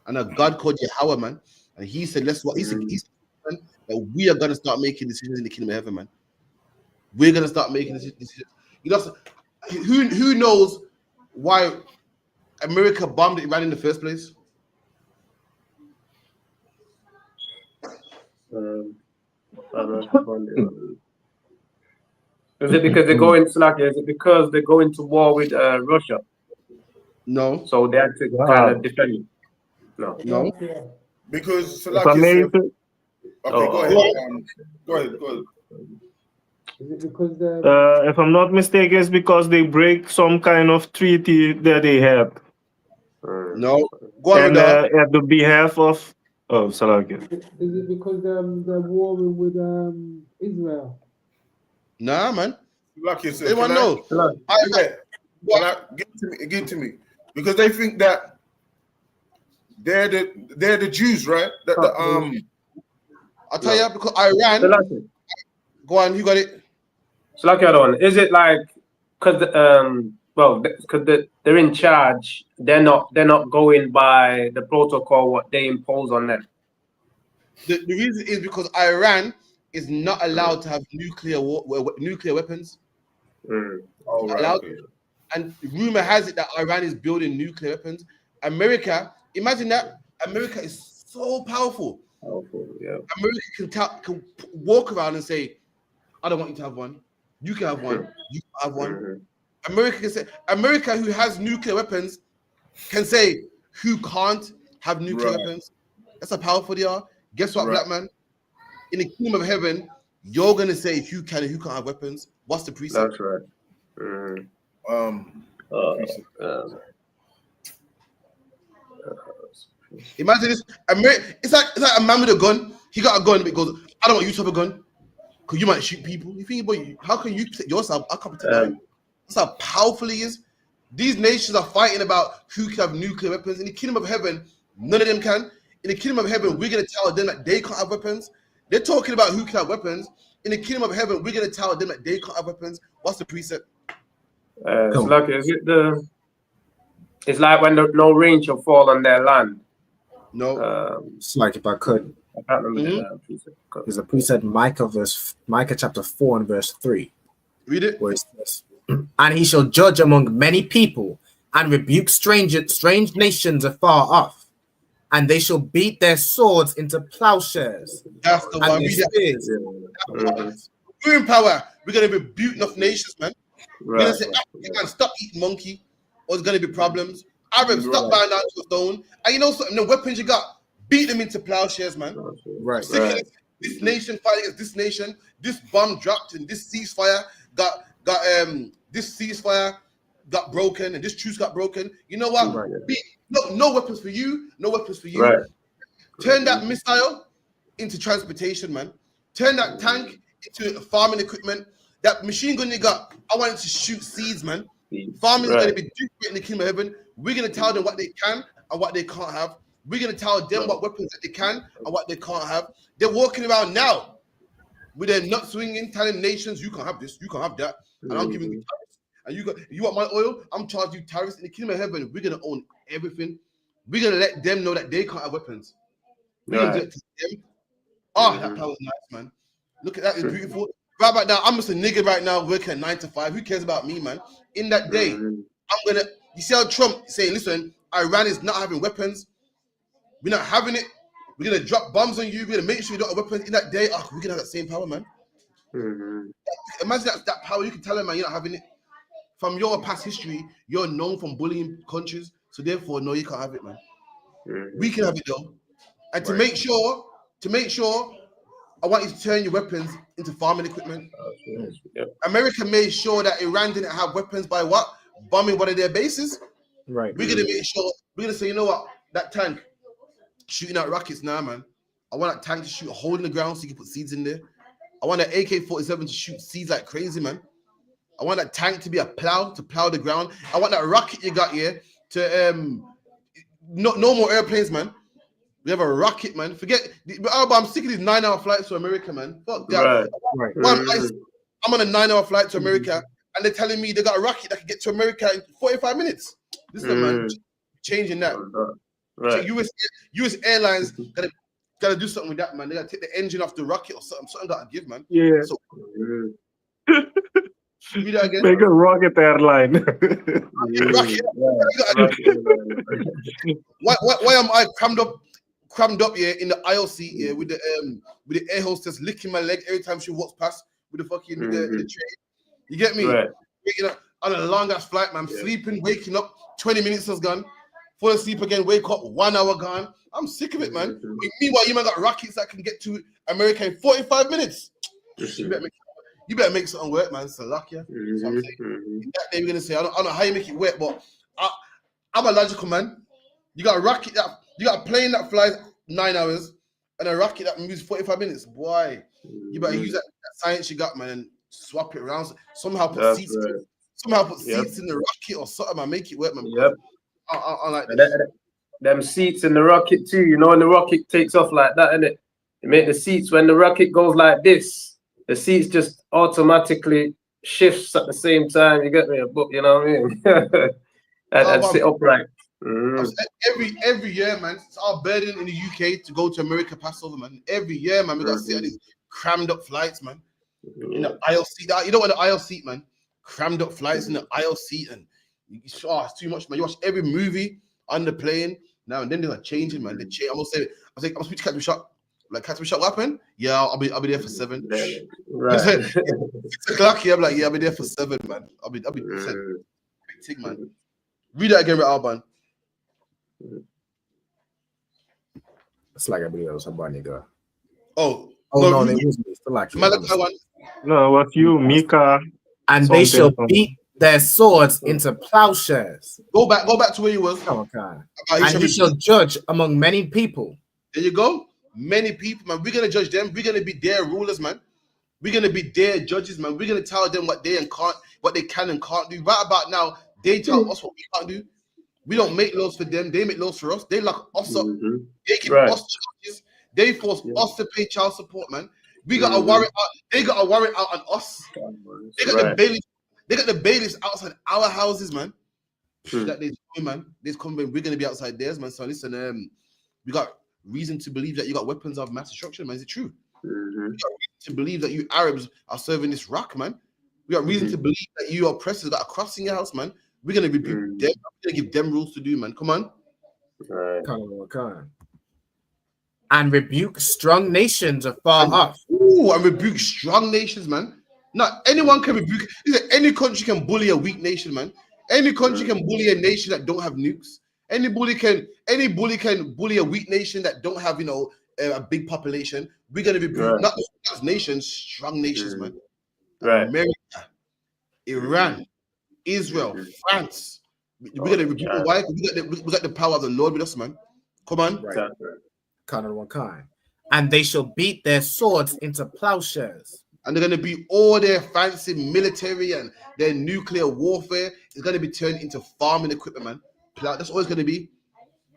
and a God called Yahweh, man. And he said, he said that we are gonna start making decisions in the kingdom of heaven, man. We're gonna start making decisions. You know, who knows why America bombed Iran in the first place? Is it because they're going to Is it because they're going to war with Russia? No. So they have to kind of defend. No. Because Salaki said, go ahead. Go ahead. Is it because if I'm not mistaken, it's because they break some kind of treaty that they have. No. Go on, and at the behalf of Salaki. Is it because they're warring with Israel? Nah, man. Lucky, sir. Anyone know? Give to me. Because they think that they're the Jews, right? I'll tell you, because Iran. Go on, you got it. So like the other one, is it like because they're in charge, they're not going by the protocol what they impose on them? The reason is because Iran is not allowed to have nuclear weapons. And rumor has it that Iran is building nuclear weapons. America, imagine that. America is so powerful. America can walk around and say, I don't want you to have one. You can have one. You can have one. America can say, America, who has nuclear weapons, can say who can't have nuclear weapons. That's how powerful they are. Guess what, black man? In the kingdom of heaven, you're gonna say who can and who can't have weapons. What's the precept? That's right. Imagine this. It's like a man with a gun. He got a gun, but he goes, I don't want you to have a gun because you might shoot people. You think, boy, how can you protect yourself? I can't protect mine. That's how powerful he is. These nations are fighting about who can have nuclear weapons. In the kingdom of heaven, none of them can. In the kingdom of heaven, we're gonna tell them that they can't have weapons. They're talking about who can have weapons. In the kingdom of heaven, we're gonna tell them that they can't have weapons. What's the precept? It's like when no rain shall fall on their land. No. It's like if I could. I can't remember the precept. There's a precept, Micah chapter 4 and verse 3. Read it. Where it says, and he shall judge among many people and rebuke strange nations afar off. And they shall beat their swords into plowshares. That's the one. We're in power. We're going to rebuke enough nations, man. We're going to say, African, stop eating monkey, or there's going to be problems. Arabs, stop bowing down to a stone. And you know something, the weapons you got, beat them into plowshares, man. Right. Sick of this nation fighting against this nation. This bomb dropped and this ceasefire got broken and this truce got broken. You know what? Right. No weapons for you. No weapons for you. Right. Turn that missile into transportation, man. Turn that tank into farming equipment. That machine gun you got, I want it to shoot seeds, man. Farming is going to be different in the kingdom of heaven. We're going to tell them what they can and what they can't have. We're going to tell them what weapons that they can and what they can't have. They're walking around now with their nut swinging, telling nations, you can't have this, you can't have that. And I'm giving you tariffs. And you want my oil? I'm charging you tariffs. In the kingdom of heaven, we're going to own everything. We're going to let them know that they can't have weapons. We're going to do it to them. Oh, that power is nice, man. Look at that. It's beautiful. Right about now, I'm just a nigga right now working 9 to 5. Who cares about me, man? In that day, you see how Trump saying, listen, Iran is not having weapons. We're not having it. We're going to drop bombs on you. We're going to make sure you don't have weapons. In that day, we're going to have that same power, man. Imagine that power. You can tell them, man, you're not having it. From your past history, you're known from bullying countries. So therefore, no, you can't have it, man. We can have it, though. And to make sure, I want you to turn your weapons into farming equipment. America made sure that Iran didn't have weapons by what? Bombing one of their bases. Right. We're going to make sure, we're going to say, you know what? That tank shooting out rockets now, man. I want that tank to shoot a hole in the ground so you can put seeds in there. I want that AK-47 to shoot seeds like crazy, man. I want that tank to be a plow, to plow the ground. I want that rocket you got here to, no more airplanes, man. We have a rocket, man. Forget, I'm sick of these 9-hour flights to America, man. Fuck that. Right. I'm on a 9-hour flight to America, and they're telling me they got a rocket that can get to America in 45 minutes. Listen, man, changing that. Right. So US Airlines gotta do something with that, man. They gotta take the engine off the rocket or something. Something gotta give, man. Yeah. So, read that again. Make a rocket airline. Why am I crammed up here in the aisle seat here with the air hostess licking my leg every time she walks past with the fucking the train? You get me? Right. You know, on a long ass flight, man. Sleeping, waking up, 20 minutes has gone. Fall asleep again, wake up, 1 hour gone. I'm sick of it, man. Meanwhile, you man got rockets that can get to America in 45 minutes. You better make something work, man. It's a luck, yeah. So I'm saying, in that day, we're gonna say, I don't know how you make it work, but I'm a logical man. You got a rocket you got a plane that flies 9 hours and a rocket that moves 45 minutes. Boy, you better use that science you got, man, and swap it around. Somehow put seats in the rocket or something, man. Make it work, man. Yep. I like them seats in the rocket too. You know, when the rocket takes off like that, innit? You make the seats when the rocket goes like this, the seats just automatically shifts at the same time. You get me? You know what I mean? and sit upright. Every year, man, it's our burden in the UK to go to America Passover, man. Every year, man, we got to sit on these crammed up flights, man. In the aisle seat. You don't want the aisle seat, man. Crammed up flights in the aisle seat, and it's too much, man. You watch every movie on the plane now and then. They're changing, man. They change. I'm gonna speak to Captain Shock. Like, Captain Shock, what happened? Yeah, I'll be there for 7. Right. 6 o'clock. Yeah, I'm like, yeah, I'll be there for 7, man. I'll be 7. Big thing, man. Read that again with Alban. It's like everybody else. I'm nigga. Oh no, they use me. Like Malachi one. No, what you, Mika? And they shall beat their swords into plowshares. Go back to where you was. Oh, okay. And you shall judge among many people. There you go. Many people, man. We're gonna judge them. We're gonna be their rulers, man. We're gonna be their judges, man. We're gonna tell them what they can and can't do. Right about now, they tell us what we can't do. We don't make laws for them. They make laws for us. They lock us up. They give us charges. They force us to pay child support, man. We got a warrant out. They got a warrant out on us. They got the bailiffs. They got the bailiffs outside our houses, man. That they's coming, man. They's coming. We're gonna be outside theirs, man. So listen, we got reason to believe that you got weapons of mass destruction, man. Is it true? We got reason to believe that you Arabs are serving this rock, man. We got reason to believe that you oppressors got a cross in your house, man. We're gonna rebuke them. We're gonna give them rules to do, man. Come on. And rebuke strong nations afar off. Ooh, and rebuke strong nations, man. Not anyone can rebuke. Listen, any country can bully a weak nation, man. Any country can bully a nation that don't have nukes. Any bully can bully a weak nation that don't have, you know, a big population. We're gonna be not just nations, strong nations, man. Right. America, Iran, Israel, France. We're gonna rebuke them. Why? We got the power of the Lord with us, man. Come on. Right. Kind of one kind. And they shall beat their swords into plowshares. And they're going to be all their fancy military and their nuclear warfare is going to be turned into farming equipment, man. That's all it's going to be.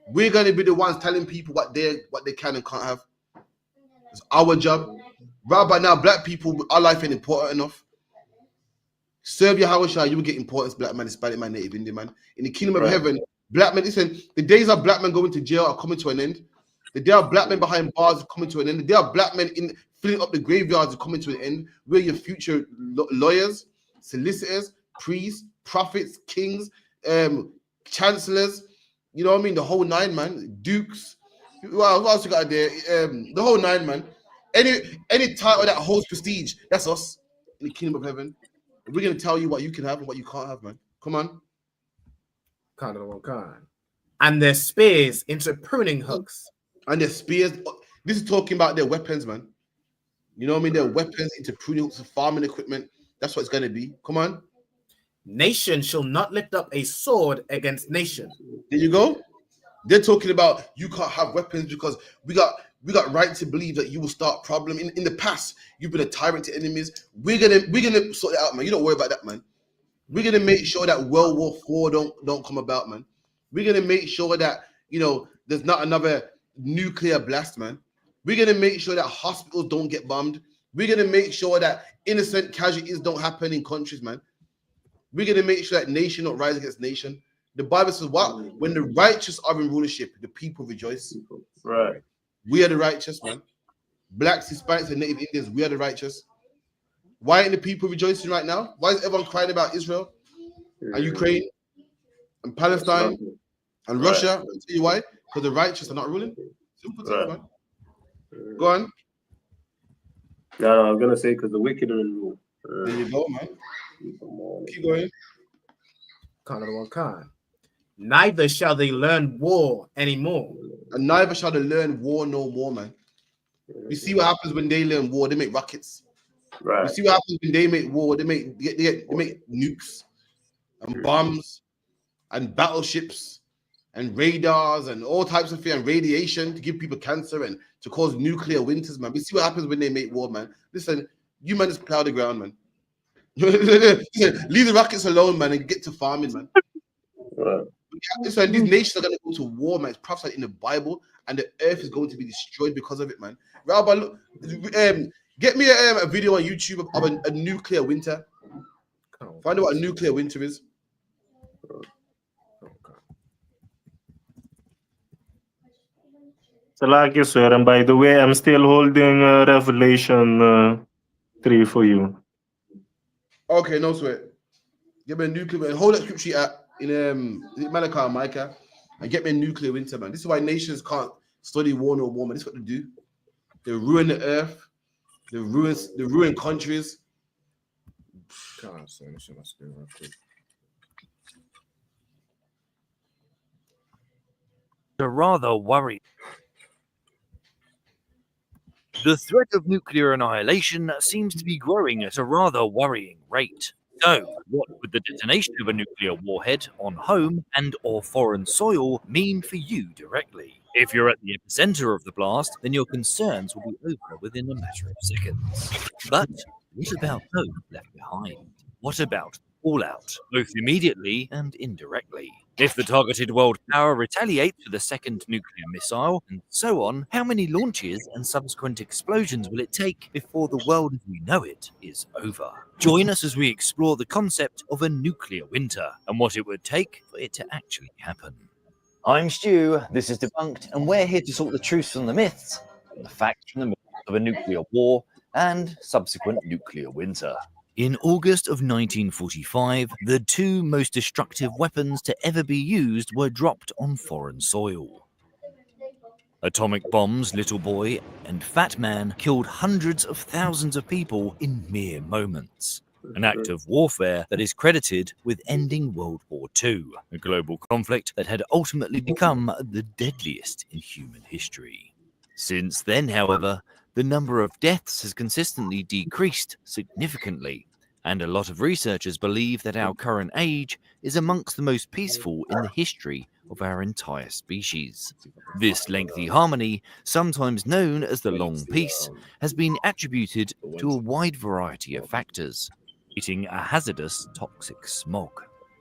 We're going to be the ones telling people what they can and can't have. It's our job. Right by now, black people, our life ain't important enough. Serve your house, you will get importance, black man, Hispanic man, Native Indian man. In the kingdom of heaven, black men, listen, the days of black men going to jail are coming to an end. The day of black men behind bars is coming to an end. The day of black men filling up the graveyards is coming to an end. We're your future lawyers, solicitors, priests, prophets, kings, chancellors. You know what I mean? The whole nine, man. Dukes. What else you got there? The whole nine, man. Any title that holds prestige, that's us in the kingdom of heaven. We're gonna tell you what you can have and what you can't have, man. Come on. Kind of one kind. And their spears into pruning hooks. And their spears. This is talking about their weapons, man. You know what I mean? Their weapons into pruning hooks, farming equipment. That's what it's gonna be. Come on. Nation shall not lift up a sword against nation. There you go. They're talking about you can't have weapons because we got right to believe that you will start problem. In the past, you've been a tyrant to enemies. We're gonna sort it out, man. You don't worry about that, man. We're gonna make sure that World War IV don't come about, man. We're gonna make sure that, you know, there's not another nuclear blast, man. We're gonna make sure that hospitals don't get bombed. We're gonna make sure that innocent casualties don't happen in countries, man. We're gonna make sure that nation don't rise against nation. The Bible says what? When the righteous are in rulership, the people rejoice. Right. We are the righteous, man. Blacks, Hispanics, and Native Indians, we are the righteous. Why ain't the people rejoicing right now? Why is everyone crying about Israel and Ukraine and Palestine and Russia? I'll tell you why. Because the righteous are not ruling. Simple things, man. Go on. No, I was gonna say because the wicked are in rule. There you go, man. Keep going. Kind of one kind. Neither shall they learn war anymore. And neither shall they learn war no more, man. You see what happens when they learn war? They make rockets. Right. You see what happens when they make war? They make nukes and bombs and battleships and radars and all types of fear and radiation to give people cancer and to cause nuclear winters, man. We see what happens when they make war, man. Listen, you man just plow the ground, man. Leave the rockets alone, man, and get to farming, man. Right. Listen, these nations are going to go to war, man. It's prophesied in the Bible, and the earth is going to be destroyed because of it, man. Rabbi, look, get me a video on YouTube of a nuclear winter. Find out what a nuclear winter is. So like you swear, and by the way, I'm still holding Revelation 3 for you. Okay, no sweat. Get me a nuclear. Hold that scripture in Malachi and Micah, and get me a nuclear winter, man. This is why nations can't study war no more, man. This is what they do. They ruin the earth. They ruin countries. God, so this shit must be real quick. A rather worry. The threat of nuclear annihilation seems to be growing at a rather worrying rate. So, what would the detonation of a nuclear warhead on home and or foreign soil mean for you directly? If you're at the epicenter of the blast, then your concerns will be over within a matter of seconds. But what about those left behind? What about fallout, both immediately and indirectly? If the targeted world power retaliates with a second nuclear missile, and so on, how many launches and subsequent explosions will it take before the world as we know it is over? Join us as we explore the concept of a nuclear winter and what it would take for it to actually happen. I'm Stu, this is Debunked, and we're here to sort the truths from the myths, and the facts from the myths of a nuclear war and subsequent nuclear winter. In August of 1945, the two most destructive weapons to ever be used were dropped on foreign soil. Atomic bombs, Little Boy and Fat Man killed hundreds of thousands of people in mere moments. an act of warfare that is credited with ending World War II, a global conflict that had ultimately become the deadliest in human history. Since then, however, the number of deaths has consistently decreased significantly, and a lot of researchers believe that our current age is amongst the most peaceful in the history of our entire species. This lengthy harmony, sometimes known as the Long Peace, has been attributed to a wide variety of factors, creating a hazardous toxic smog.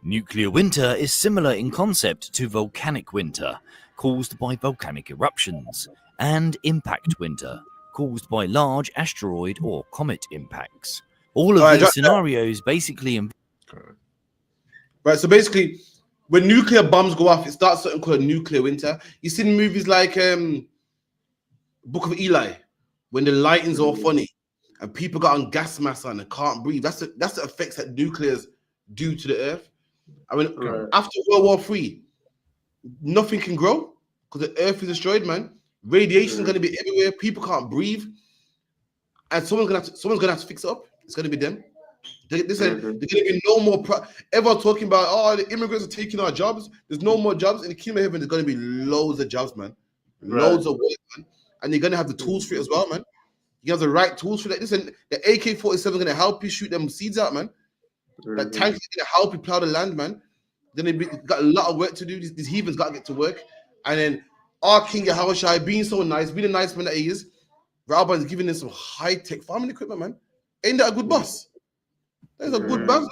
Nuclear winter is similar in concept to volcanic winter, caused by volcanic eruptions, and impact winter, caused by large asteroid or comet impacts. All of these scenarios basically... Right, so basically, when nuclear bombs go off, it starts something called a nuclear winter. You see movies like Book of Eli, when the lighting's all funny and people got on gas masks on and can't breathe. That's the effects that nuclears do to the earth. I mean, after World War III, nothing can grow because the earth is destroyed, man. Radiation is going to be everywhere. People can't breathe, and someone's gonna have to fix it up. It's going to be them. There's going to be no more. Everyone talking about, oh, the immigrants are taking our jobs. There's no more jobs in the kingdom of heaven. There's going to be loads of jobs, man. Loads of work, man. And you're going to have the tools for it as well, man. You have the right tools for that. Listen, the AK-47 is going to help you shoot them seeds out, man. That tank is going to help you plow the land, man. Then they've got a lot of work to do. These heathens got to get to work. And then our King Yahushua, being so nice, being a nice man that he is, Rabbi is giving them some high-tech farming equipment, man. Ain't that a good boss? That's a good boss.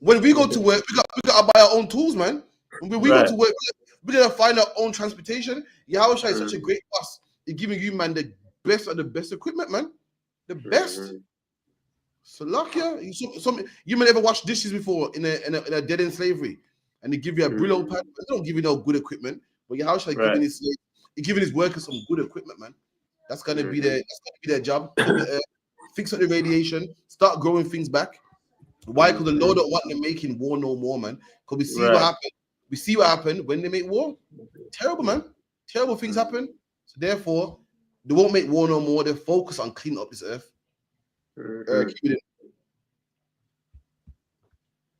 When we go to work, we got to buy our own tools, man. When we go to work, we got to find our own transportation. Yahushua is such a great boss. He's giving you, man, the best of the best equipment, man. The best. So lucky, you may never wash dishes before in a dead end slavery, and they give you a Brillo pad. They don't give you no good equipment, but Yahushua giving his workers some good equipment, man. That's gonna be their job. Fix up the radiation, start growing things back. Why? Because the Lord don't want them making war no more, man. Because we see what happened. We see what happened when they make war. Terrible, man. Terrible things happen. So therefore, they won't make war no more. They focus on cleaning up this earth.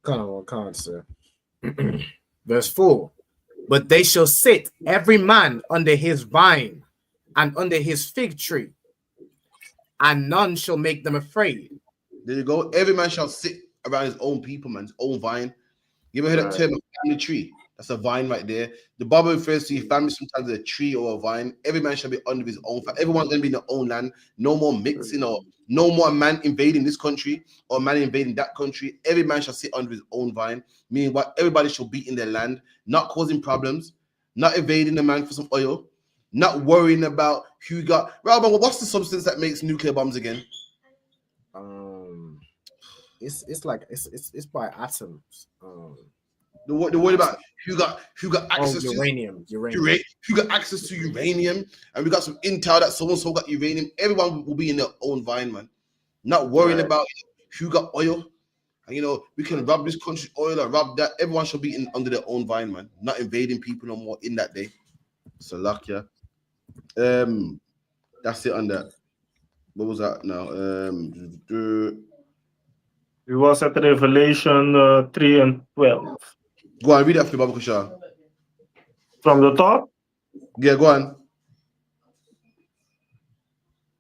Can't, sir. Verse 4. But they shall sit every man under his vine and under his fig tree, and none shall make them afraid. There you go. Every man shall sit around his own people, man, his own vine. You ever heard that term, a family tree? That's a vine right there. The Bible refers to your family sometimes as a tree or a vine. Every man shall be under his own. Everyone's going to be in their own land. No more mixing or no more man invading this country or man invading that country. Every man shall sit under his own vine, meaning what everybody shall be in their land, not causing problems, not evading the man for some oil, not worrying about who got. Rabbi, what's the substance that makes nuclear bombs again? It's by atoms. The worry about who got access to uranium. Who got access to uranium, and we got some intel that so got uranium. Everyone will be in their own vine, man. Not worrying about who got oil. And we can rob this country oil or rob that. Everyone should be under their own vine, man. Not invading people no more in that day. So luck, yeah. That's it on that. What was that now? It was at Revelation 3 and 12. Go on, read that for me, Baba Kusha. From the top? Yeah, go on.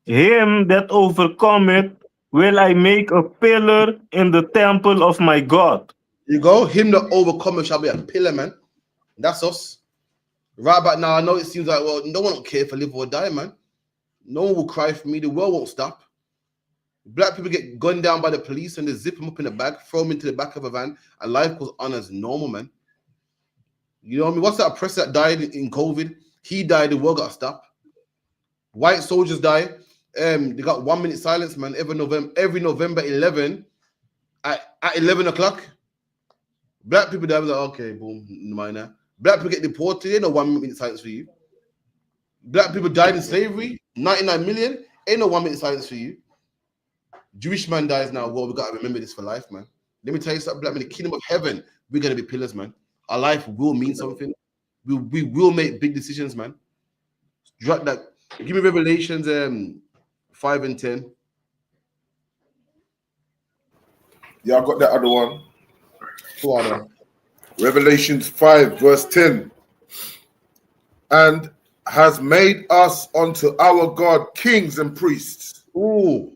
Him that overcometh will I make a pillar in the temple of my God. You go. Him that overcometh shall be a pillar, man. That's us. Right about now, I know it seems like, well, no one don't care if I live or die, man. No one will cry for me. The world won't stop. Black people get gunned down by the police and they zip them up in the bag, throw them into the back of a van, and life goes on as normal, man. You know what I mean? What's that oppressor that died in COVID? He died, the world got to stop. White soldiers die. They got 1 minute silence, man. Every November 11 at 11 o'clock. Black people die. Like, okay, boom, minor. Black people get deported. Ain't no 1 minute silence for you. Black people died in slavery. 99 million. Ain't no 1 minute silence for you. Jewish man dies now. Well, we got to remember this for life, man. Let me tell you something, Black man. In the kingdom of heaven, we're going to be pillars, man. Our life will mean something. We will make big decisions, man. Drop that. Give me Revelations 5 and 10. Yeah, I got that other one. Go on. Revelations 5, verse 10. And has made us unto our God kings and priests. Ooh.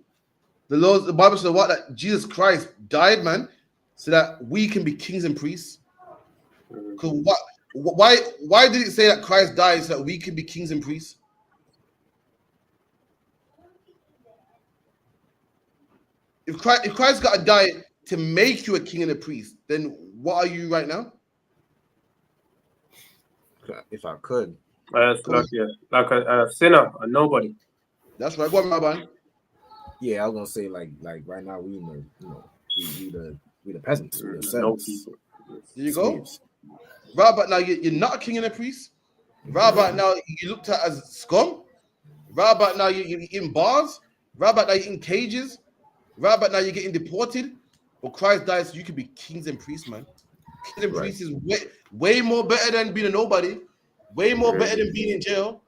The Bible says what? That Jesus Christ died, man, so that we can be kings and priests. Because why did it say that Christ died so that we can be kings and priests? If Christ got to die to make you a king and a priest, then what are you right now? If I could. Like a sinner, a nobody. That's right. What man? Yeah, I was gonna say like right now we in the we the peasants, we the servants. There you go. Right about now you're not a king and a priest. Right about now you looked at as scum. Right about now you're in bars. Right about now you're in cages. Right about now you're getting deported. But Christ died so you can be kings and priests, man. Kings and priests is way more better than being a nobody. Way more better than being in jail.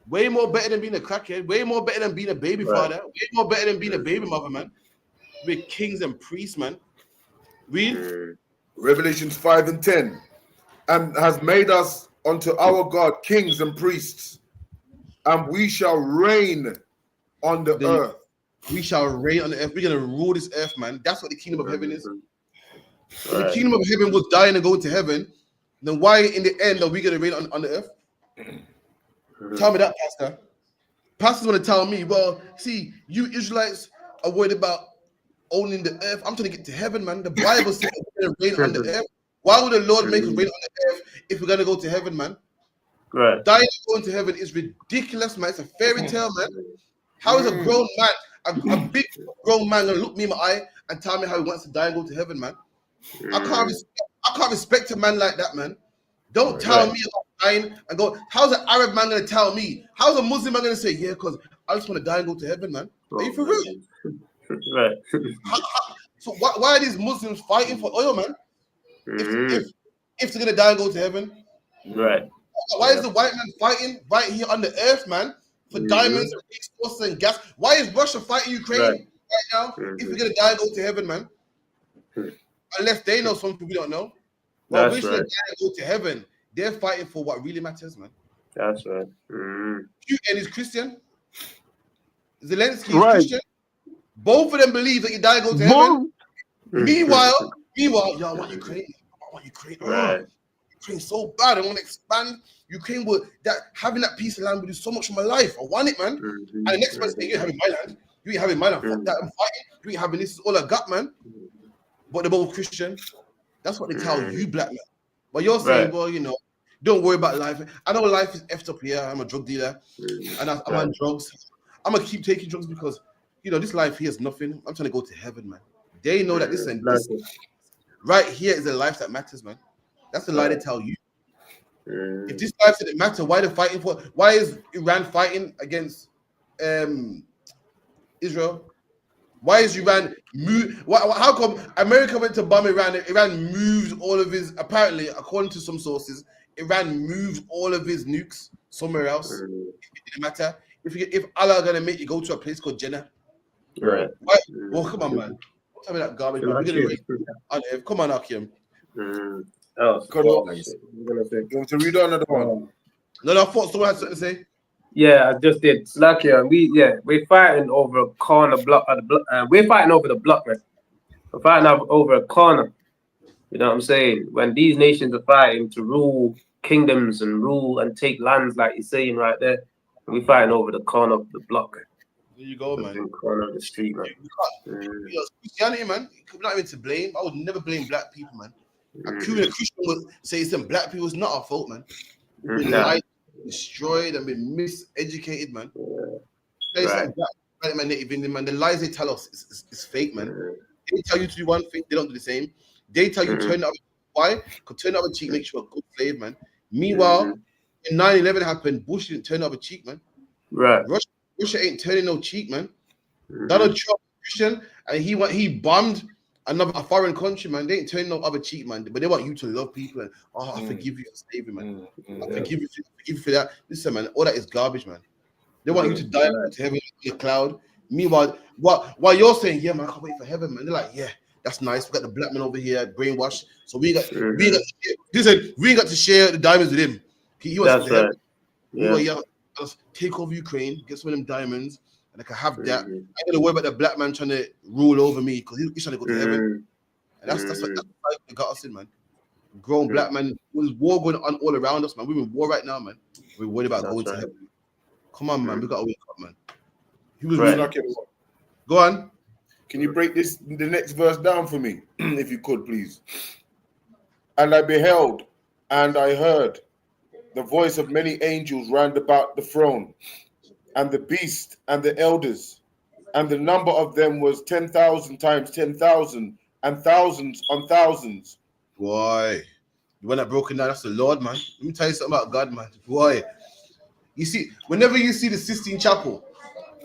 Way more better than being a crackhead. Way more better than being a baby father. Way more better than being a baby mother, man. We're kings and priests, man. Read Revelations 5 and 10. And has made us unto our God kings and priests, and we shall reign on the earth. We shall reign on the earth. We're gonna rule this earth, man. That's what the kingdom of heaven is. If the kingdom of heaven was dying and going to heaven, then why in the end are we gonna reign on the earth? Tell me that, Pastor. Pastor's gonna tell me, well, see, you Israelites are worried about owning the earth. I'm trying to get to heaven, man. The Bible says we're gonna reign on the earth. Why would the Lord make us reign on the earth if we're gonna go to heaven, man? Right. Dying and going to heaven is ridiculous, man. It's a fairy tale, man. How is a grown man, a big grown man, gonna look me in my eye and tell me how he wants to die and go to heaven, man? I can't respect a man like that, man. Don't tell me about dying and go. How's an Arab man gonna tell me? How's a Muslim man gonna say, yeah, because I just want to die and go to heaven, man? Are you for real? Right. So why are these Muslims fighting for oil, man? If they're gonna die and go to heaven, right? Why is the white man fighting right here on the earth, man, for diamonds and resources and gas? Why is Russia fighting Ukraine right now? If we're gonna die and go to heaven, man, unless they know something we don't know. Well, we're gonna die and go to heaven. They're fighting for what really matters, man. That's right. And he's Christian. Zelensky is Christian. Both of them believe that you die and go to heaven. Meanwhile, y'all want Ukraine. I want Ukraine. Right. Ukraine so bad. I want to expand. Ukraine would having that piece of land would do so much for my life. I want it, man. And the next person saying, you ain't having my land. You ain't having my land. Fuck that. I'm fighting. You ain't having this. Is all I got, man. But they're both Christian. That's what they tell you, black man. But you're saying, well, you know, don't worry about life. I know life is effed up here. I'm a drug dealer, and I'm on drugs. I'm gonna keep taking drugs because, you know, this life here is nothing. I'm trying to go to heaven, man. They know that this right here is the life that matters, man. That's the lie they tell you. If this life didn't matter, why they're fighting for? Why is Iran fighting against Israel? Why is Iran how come America went to bomb Iran? Iran moved all of his, apparently, according to some sources, Iran moved all of his nukes somewhere else. It didn't matter. If Allah are gonna make you go to a place called Jannah, right? Well, come on, man. Tell me that garbage. Man. Come on, Akim. You want to read another one? No, I thought someone had something to say. Yeah, I just did. Slakia, we're fighting over a corner block. We're fighting over the block, man. We're fighting over a corner. You know what I'm saying? When these nations are fighting to rule kingdoms and rule and take lands, like you're saying right there, we're fighting over the corner of the block. There you go, man. The corner of the street, man. Christianity, man. We're not even to blame. I would never blame black people, man. A Christian would say some black people. It's not our fault, man. We've been lied, destroyed, and been miseducated, man. Black man, native Indian, man. The lies they tell us is fake, man. They tell you to do one thing, they don't do the same. They tell you to turn the other cheek. Why? Because turn the other cheek makes you a good slave, man. Meanwhile, when 9/11 happened, Bush didn't turn the other cheek, man. Right. Russia ain't turning no cheek, man. Donald Trump, Christian, and he bombed a foreign country, man. They ain't turning no other cheek, man. But they want you to love people and I forgive you for saving, man. I forgive you for that. Listen, man, all that is garbage, man. They want you to die to heaven in a cloud. Meanwhile, while you're saying, yeah, man, I can't wait for heaven, man. They're like, yeah, That's nice. We got the black man over here, brainwashed. So we ain't got to share the diamonds with him. He wants That's right. Yeah. Let's take over Ukraine, get some of them diamonds, and I can have that. I ain't gonna worry about the black man trying to rule over me because he's trying to go to heaven. And that's what they got us in, man. Grown black man. There's war going on all around us, man. We're in war right now, man. We're worried about going to heaven. Come on, man. We gotta wake up, man. He was right. Go on. Can you break the next verse down for me, if you could, please? And I beheld, and I heard the voice of many angels round about the throne, and the beast and the elders, and the number of them was 10,000 times 10,000, and thousands on thousands. Boy, you want that broken down? That's the Lord, man. Let me tell you something about God, man. Boy, you see, whenever you see the Sistine Chapel,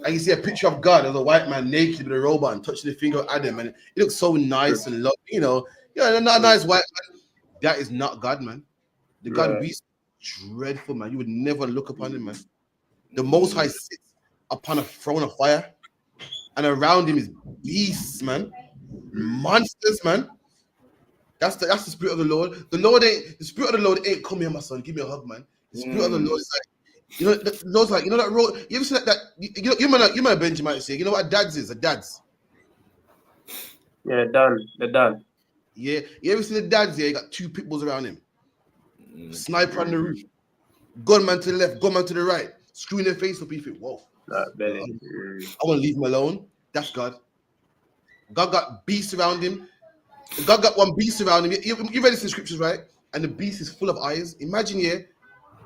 and you see a picture of God as a white man naked with a robe on, touching the finger of Adam, and it looks so nice and lovely, you know. Yeah, not a nice white man. That is not God, man. The God we see, dreadful, man. You would never look upon him, man. The Most High sits upon a throne of fire, and around him is beasts, man, monsters, man. That's the spirit of the Lord. The spirit of the Lord ain't come here, my son. Give me a hug, man. The spirit of the Lord is like, you know, the Lord's like, you know that road. You ever see that? You might Benjamin might say, you know what dads is? A dads. Yeah, the dad. Yeah, you ever see the dads here? You got two pit bulls around him. Sniper on the roof. Gunman to the left, gunman to the right. Screwing their face up. You think, whoa. I want to leave him alone. That's God. God got beasts around him. God got one beast around him. You read this in scriptures, right? And the beast is full of eyes. Imagine here,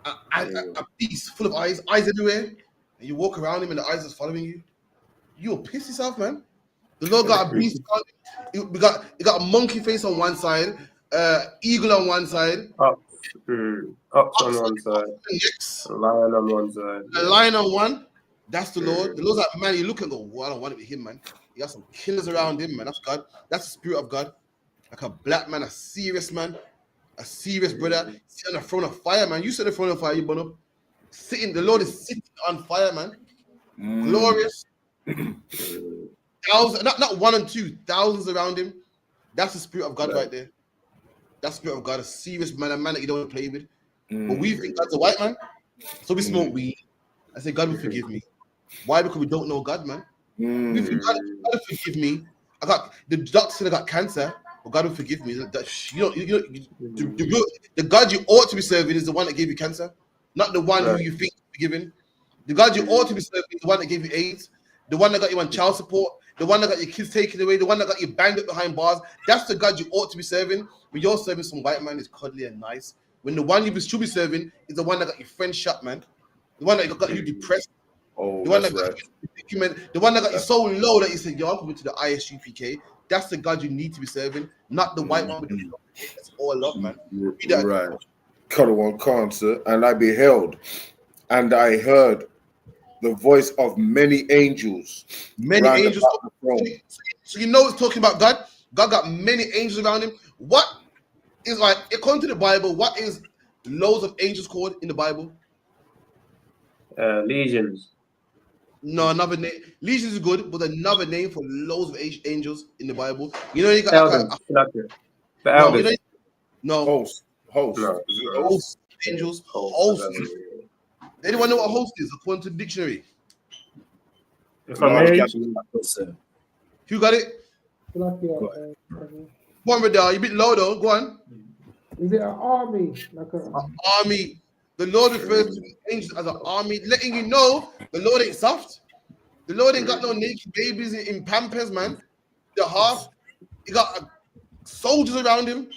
a beast full of eyes everywhere, and you walk around him and the eyes is following you. You'll piss yourself, man. The Lord got a beast on him. He got a monkey face on one side, eagle on one side, ox on one side, a lion on one side, a lion on one. That's the Lord. The Lord's like, man, you look and go, well, I don't want it with him, man. He got some killers around him, man. That's God. That's the spirit of God. Like a black man, a serious brother, sitting on the throne of fire, man. You sit on the throne of fire, you burn up. The Lord is sitting on fire, man. Glorious. Thousands, not one and two, thousands around him. That's the spirit of God right there. That's the spirit of God, a serious man, a man that you don't want to play with. But we think God's a white man, so we smoke weed. I say, God will forgive me. Why? Because we don't know God, man. We think God will forgive me. The doctor said I got cancer. Well, God will forgive me. The God you ought to be serving is the one that gave you cancer, not the one who you think is forgiven. The God you ought to be serving is the one that gave you AIDS, the one that got you on child support, the one that got your kids taken away, the one that got you banged up behind bars. That's the God you ought to be serving. When you're serving some white man is cuddly and nice. When the one you should be serving is the one that got your friend shot, man. The one that got you depressed. Oh, the one that got you, the one that got you so low that you said, yo, I'm coming to the ISUPK. That's the God you need to be serving, not the white one with the love. It's all love, man. Right. Color one cancer, and I beheld, and I heard the voice of many angels. Many angels. So you know it's talking about God. God got many angels around him. What is, like, according to the Bible, what is loads of angels called in the Bible? Legions. No, another name. Legions is good, but another name for loads of angels in the Bible. You know, you got the elders. Host. Host. Angels. Host. Anyone know what host is according to the dictionary? If I may. Who got it? Go on, Radar. You're a bit low though. Go on. Is it an army? An army. The Lord refers to the angels as an army, letting you know the Lord ain't soft. The Lord ain't got no naked babies in Pampers, man. The half, he got soldiers around him.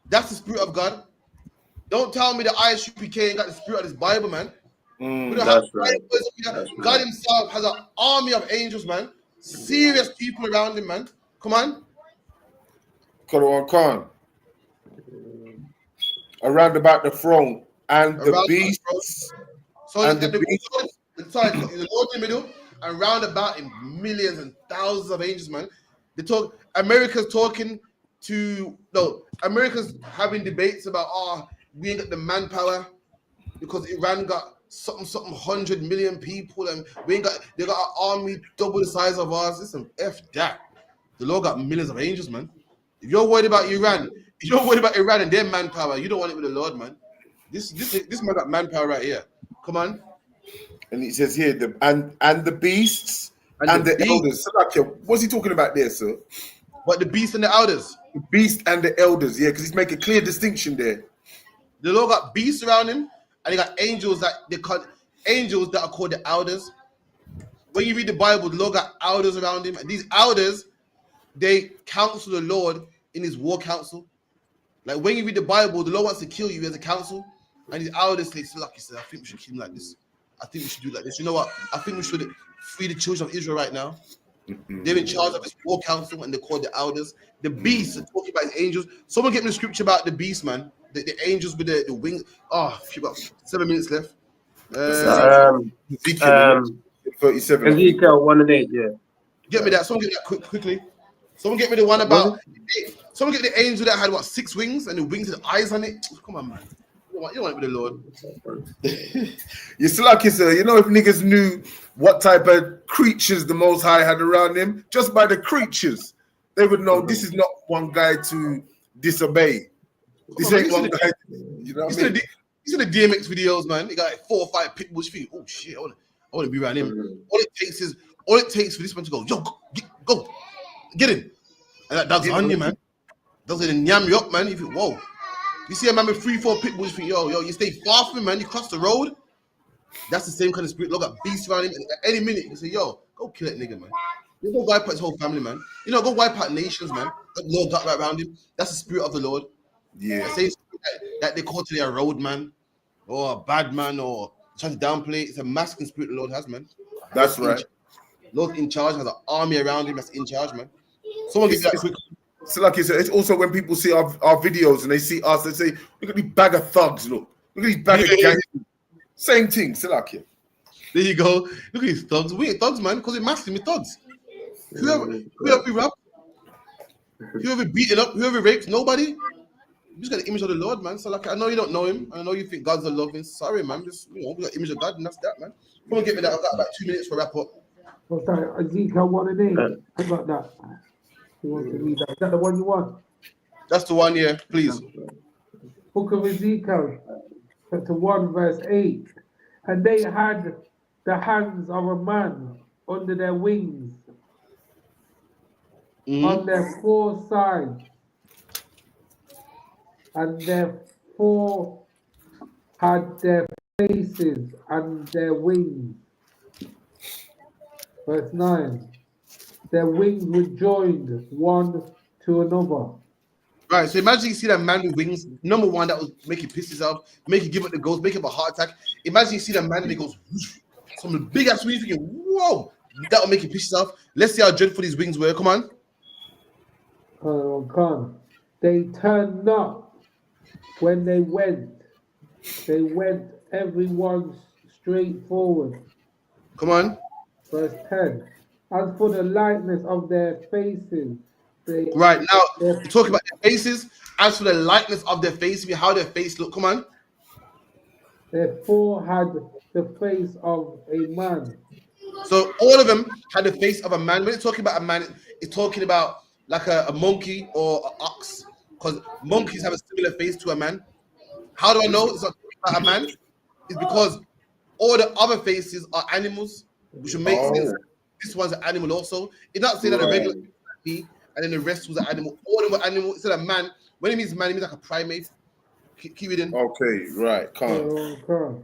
That's the spirit of God. Don't tell me the ISUPK ain't got the spirit of this Bible, man. That's right. God himself has an army of angels, man. Serious people around him, man. Come on. Color Khan. Around about the throne. And the beasts, so and the Lord in the middle, and round about in millions and thousands of angels, man. America's having debates about, we ain't got the manpower because Iran got something 100 million people, and they got an army double the size of ours. Listen, F that. The Lord got millions of angels, man. If you're worried about Iran, and their manpower, you don't want it with the Lord, man. This man got manpower right here. Come on. And it says here and the beasts and the elders. So, what's he talking about there, sir? What, the beast and the elders? The beast and the elders, yeah, because he's making a clear distinction there. The Lord got beasts around him, and he got angels that are called the elders. When you read the Bible, the Lord got elders around him, and these elders, they counsel the Lord in his war council. Like when you read the Bible, the Lord wants to kill you as a council, and his elders say, "Like he said, I think we should kill him like this. I think we should do like this. You know what? I think we should free the children of Israel right now." They're in charge of this war council, and they're called the elders. The beasts are talking about his angels. Someone get me the scripture about the beast, man. The angels with the wings. Oh, we've got 7 minutes left. 37. Ezekiel 1:8. Yeah. Get me that. Someone get that quickly. Someone get me the one about. Someone get the angel that had what, 6 wings and the wings had eyes on it. Come on, man. You don't want it with the Lord. You still like it, sir. You know, if niggas knew what type of creatures the Most High had around him, just by the creatures, they would know this is not one guy to disobey. This ain't one guy. You know what I mean? These are the DMX videos, man. They got like 4 or 5 pit bulls. You think, oh shit, I want to be around him. All it takes for this man to go, yo, go, get him. And that dog's on you, man. Dogs gonna yam you up, man. You think, whoa. You see a man with 3, 4 pit bulls, you think, yo, you stay far from him, man. You cross the road. That's the same kind of spirit. Look at beasts around him. And at any minute, you say, yo, go kill that nigga, man. You go wipe out his whole family, man. You know, go wipe out nations, man. The Lord got right around him. That's the spirit of the Lord. Yeah. Say that they call today a road man or a bad man or trying to downplay. It's a masculine spirit the Lord has, man. That's right. Lord in charge, has an army around him that's in charge, man. Someone give that quick. So like it's also when people see our videos and they see us, they say, look at these bag of thugs, look at these bag of gangs. Same thing, Salakia. There you go. Look at these thugs. We ain't thugs, man, because we're masculine with thugs. Whoever we rap, whoever beaten up, whoever rapes, nobody. You just got the image of the Lord, man. So like, I know you don't know him. I know you think God's a loving. Sorry, man. Just, we got the image of God, and that's that, man. Come on, get me that. I've got about 2 minutes for wrap up. What's that? Ezekiel 1:8. I got that. You want to read that? Is that the one you want? That's the one, yeah. Please. Book of Ezekiel, chapter 1, verse 8. And they had the hands of a man under their wings, on their 4 sides, and their 4 had their faces and their wings. Verse 9. Their wings were joined one to another. Right, so imagine you see that man with wings. Number one, that was make you piss yourself, make you give up the ghost, make him a heart attack. Imagine you see that man and he goes, whoosh, some big ass wings, thinking, whoa, that will make you piss yourself. Let's see how dreadful these wings were. Come on. Come. They turned not when they went. They went everyone straight forward. Come on. Verse 10. As for the likeness of their faces, right now, talk about their faces. As for the likeness of their faces, how their face look. Come on. Their 4 had the face of a man. So all of them had the face of a man. When it's talking about a man, it's talking about like a monkey or an ox, because monkeys have a similar face to a man. How do I know it's not about a man? It's because all the other faces are animals, which would make sense. This one's an animal also. It's not saying that a regular and then the rest was an animal. All of them were animal. Instead of man, when it means man, it means like a primate. Keep it in. Okay, right. Come.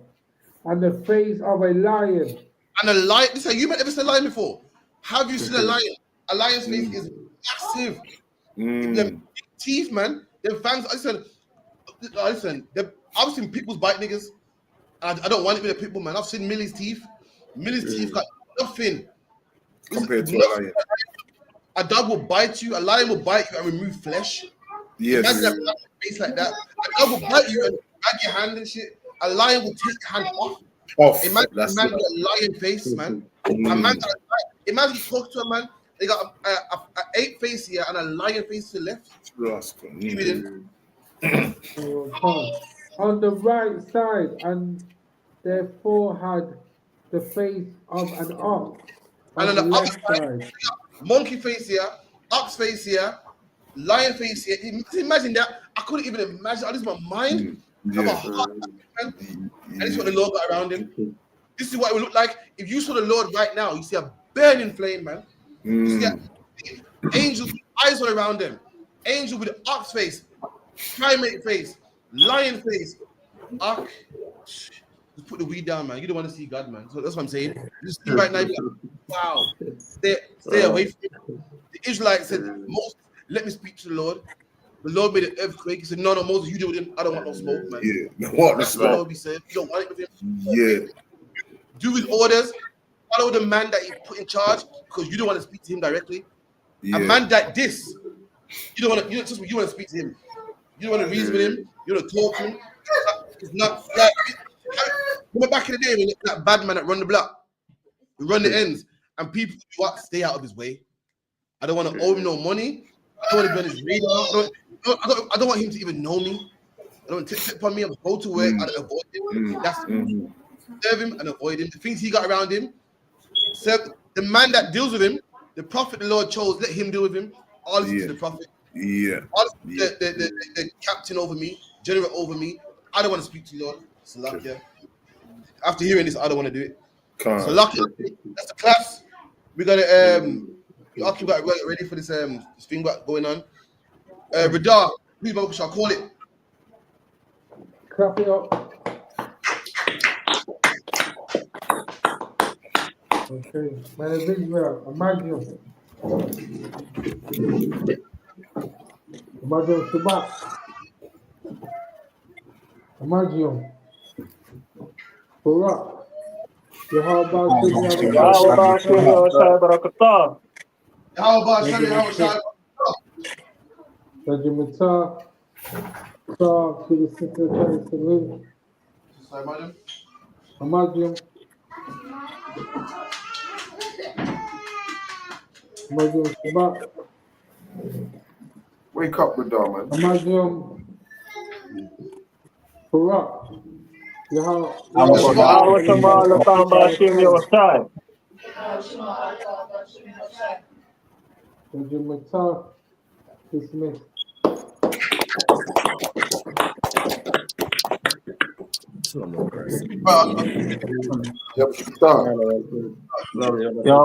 And the face of a lion. And a lion. Listen, you might ever seen a lion before. Have you seen a lion? A lion's face is massive. Them teeth, man. Them fangs. Listen. I've seen pitbulls bite niggas. I don't want it with a pitbull, man. I've seen Millie's teeth. Millie's teeth got nothing. Compared to a lion. A dog will bite you. A lion will bite you and remove flesh. Yes. Imagine a face like that. A dog will bite you and drag your hand and shit. A lion will take your hand off. Imagine a man with a lion face, man. A man imagine you talk to a man. They got an ape face here and a lion face to the left. On the right side, and their 4 had the face of an ox. And on the other side, monkey face here, ox face here, lion face here. Imagine that. I couldn't even imagine. I lose my mind. I'm a heart, man. And this is what the Lord got around him. This is what it would look like if you saw the Lord right now. You see a burning flame, man. You see angels with eyes all around them. Angel with ox face, primate face, lion face. Ark. Just put the weed down, man. You don't want to see God, man. So that's what I'm saying. You see right now, like, wow. Stay away from it. The Israelites said, Moses, let me speak to the Lord. The Lord made an earthquake. He said, no, Moses, you deal with him. I don't want no smoke, man. Yeah, what the That's what the smoke? Lord be saying. You don't want it with him. Yeah. Do his orders. Follow the man that he put in charge because you don't want to speak to him directly. Yeah. A man like this, you don't want to speak to him. You don't want to reason with him. You don't want to talk to him. It's not like remember back in the day when that bad man that run the block, we run the ends, and people stay out of his way. I don't want to owe him no money. I don't want to be on his radar. I don't want him to even know me. I don't want to tip on me. I'm go to work. I avoid him. That's serve him and avoid him. The things he got around him. Serve the man that deals with him. The prophet the Lord chose. Let him deal with him. All listen to the prophet. Yeah. All the captain over me, general over me. I don't want to speak to you, Lord. Salakia. After hearing this, I don't want to do it. Salakia. That's the class. We got to Aki got ready for this thing going on. Radar, please, shall call it. Clap it up. Okay, man, a big well, Imagine Shabbat. Imagine. Barak. How about Rajimata, to the secretary to live. Imagine. Imagine Shabbat. Wake up, Radar, man. Imagine Barak. Rajimata, dismissed. Yep, start. Yo,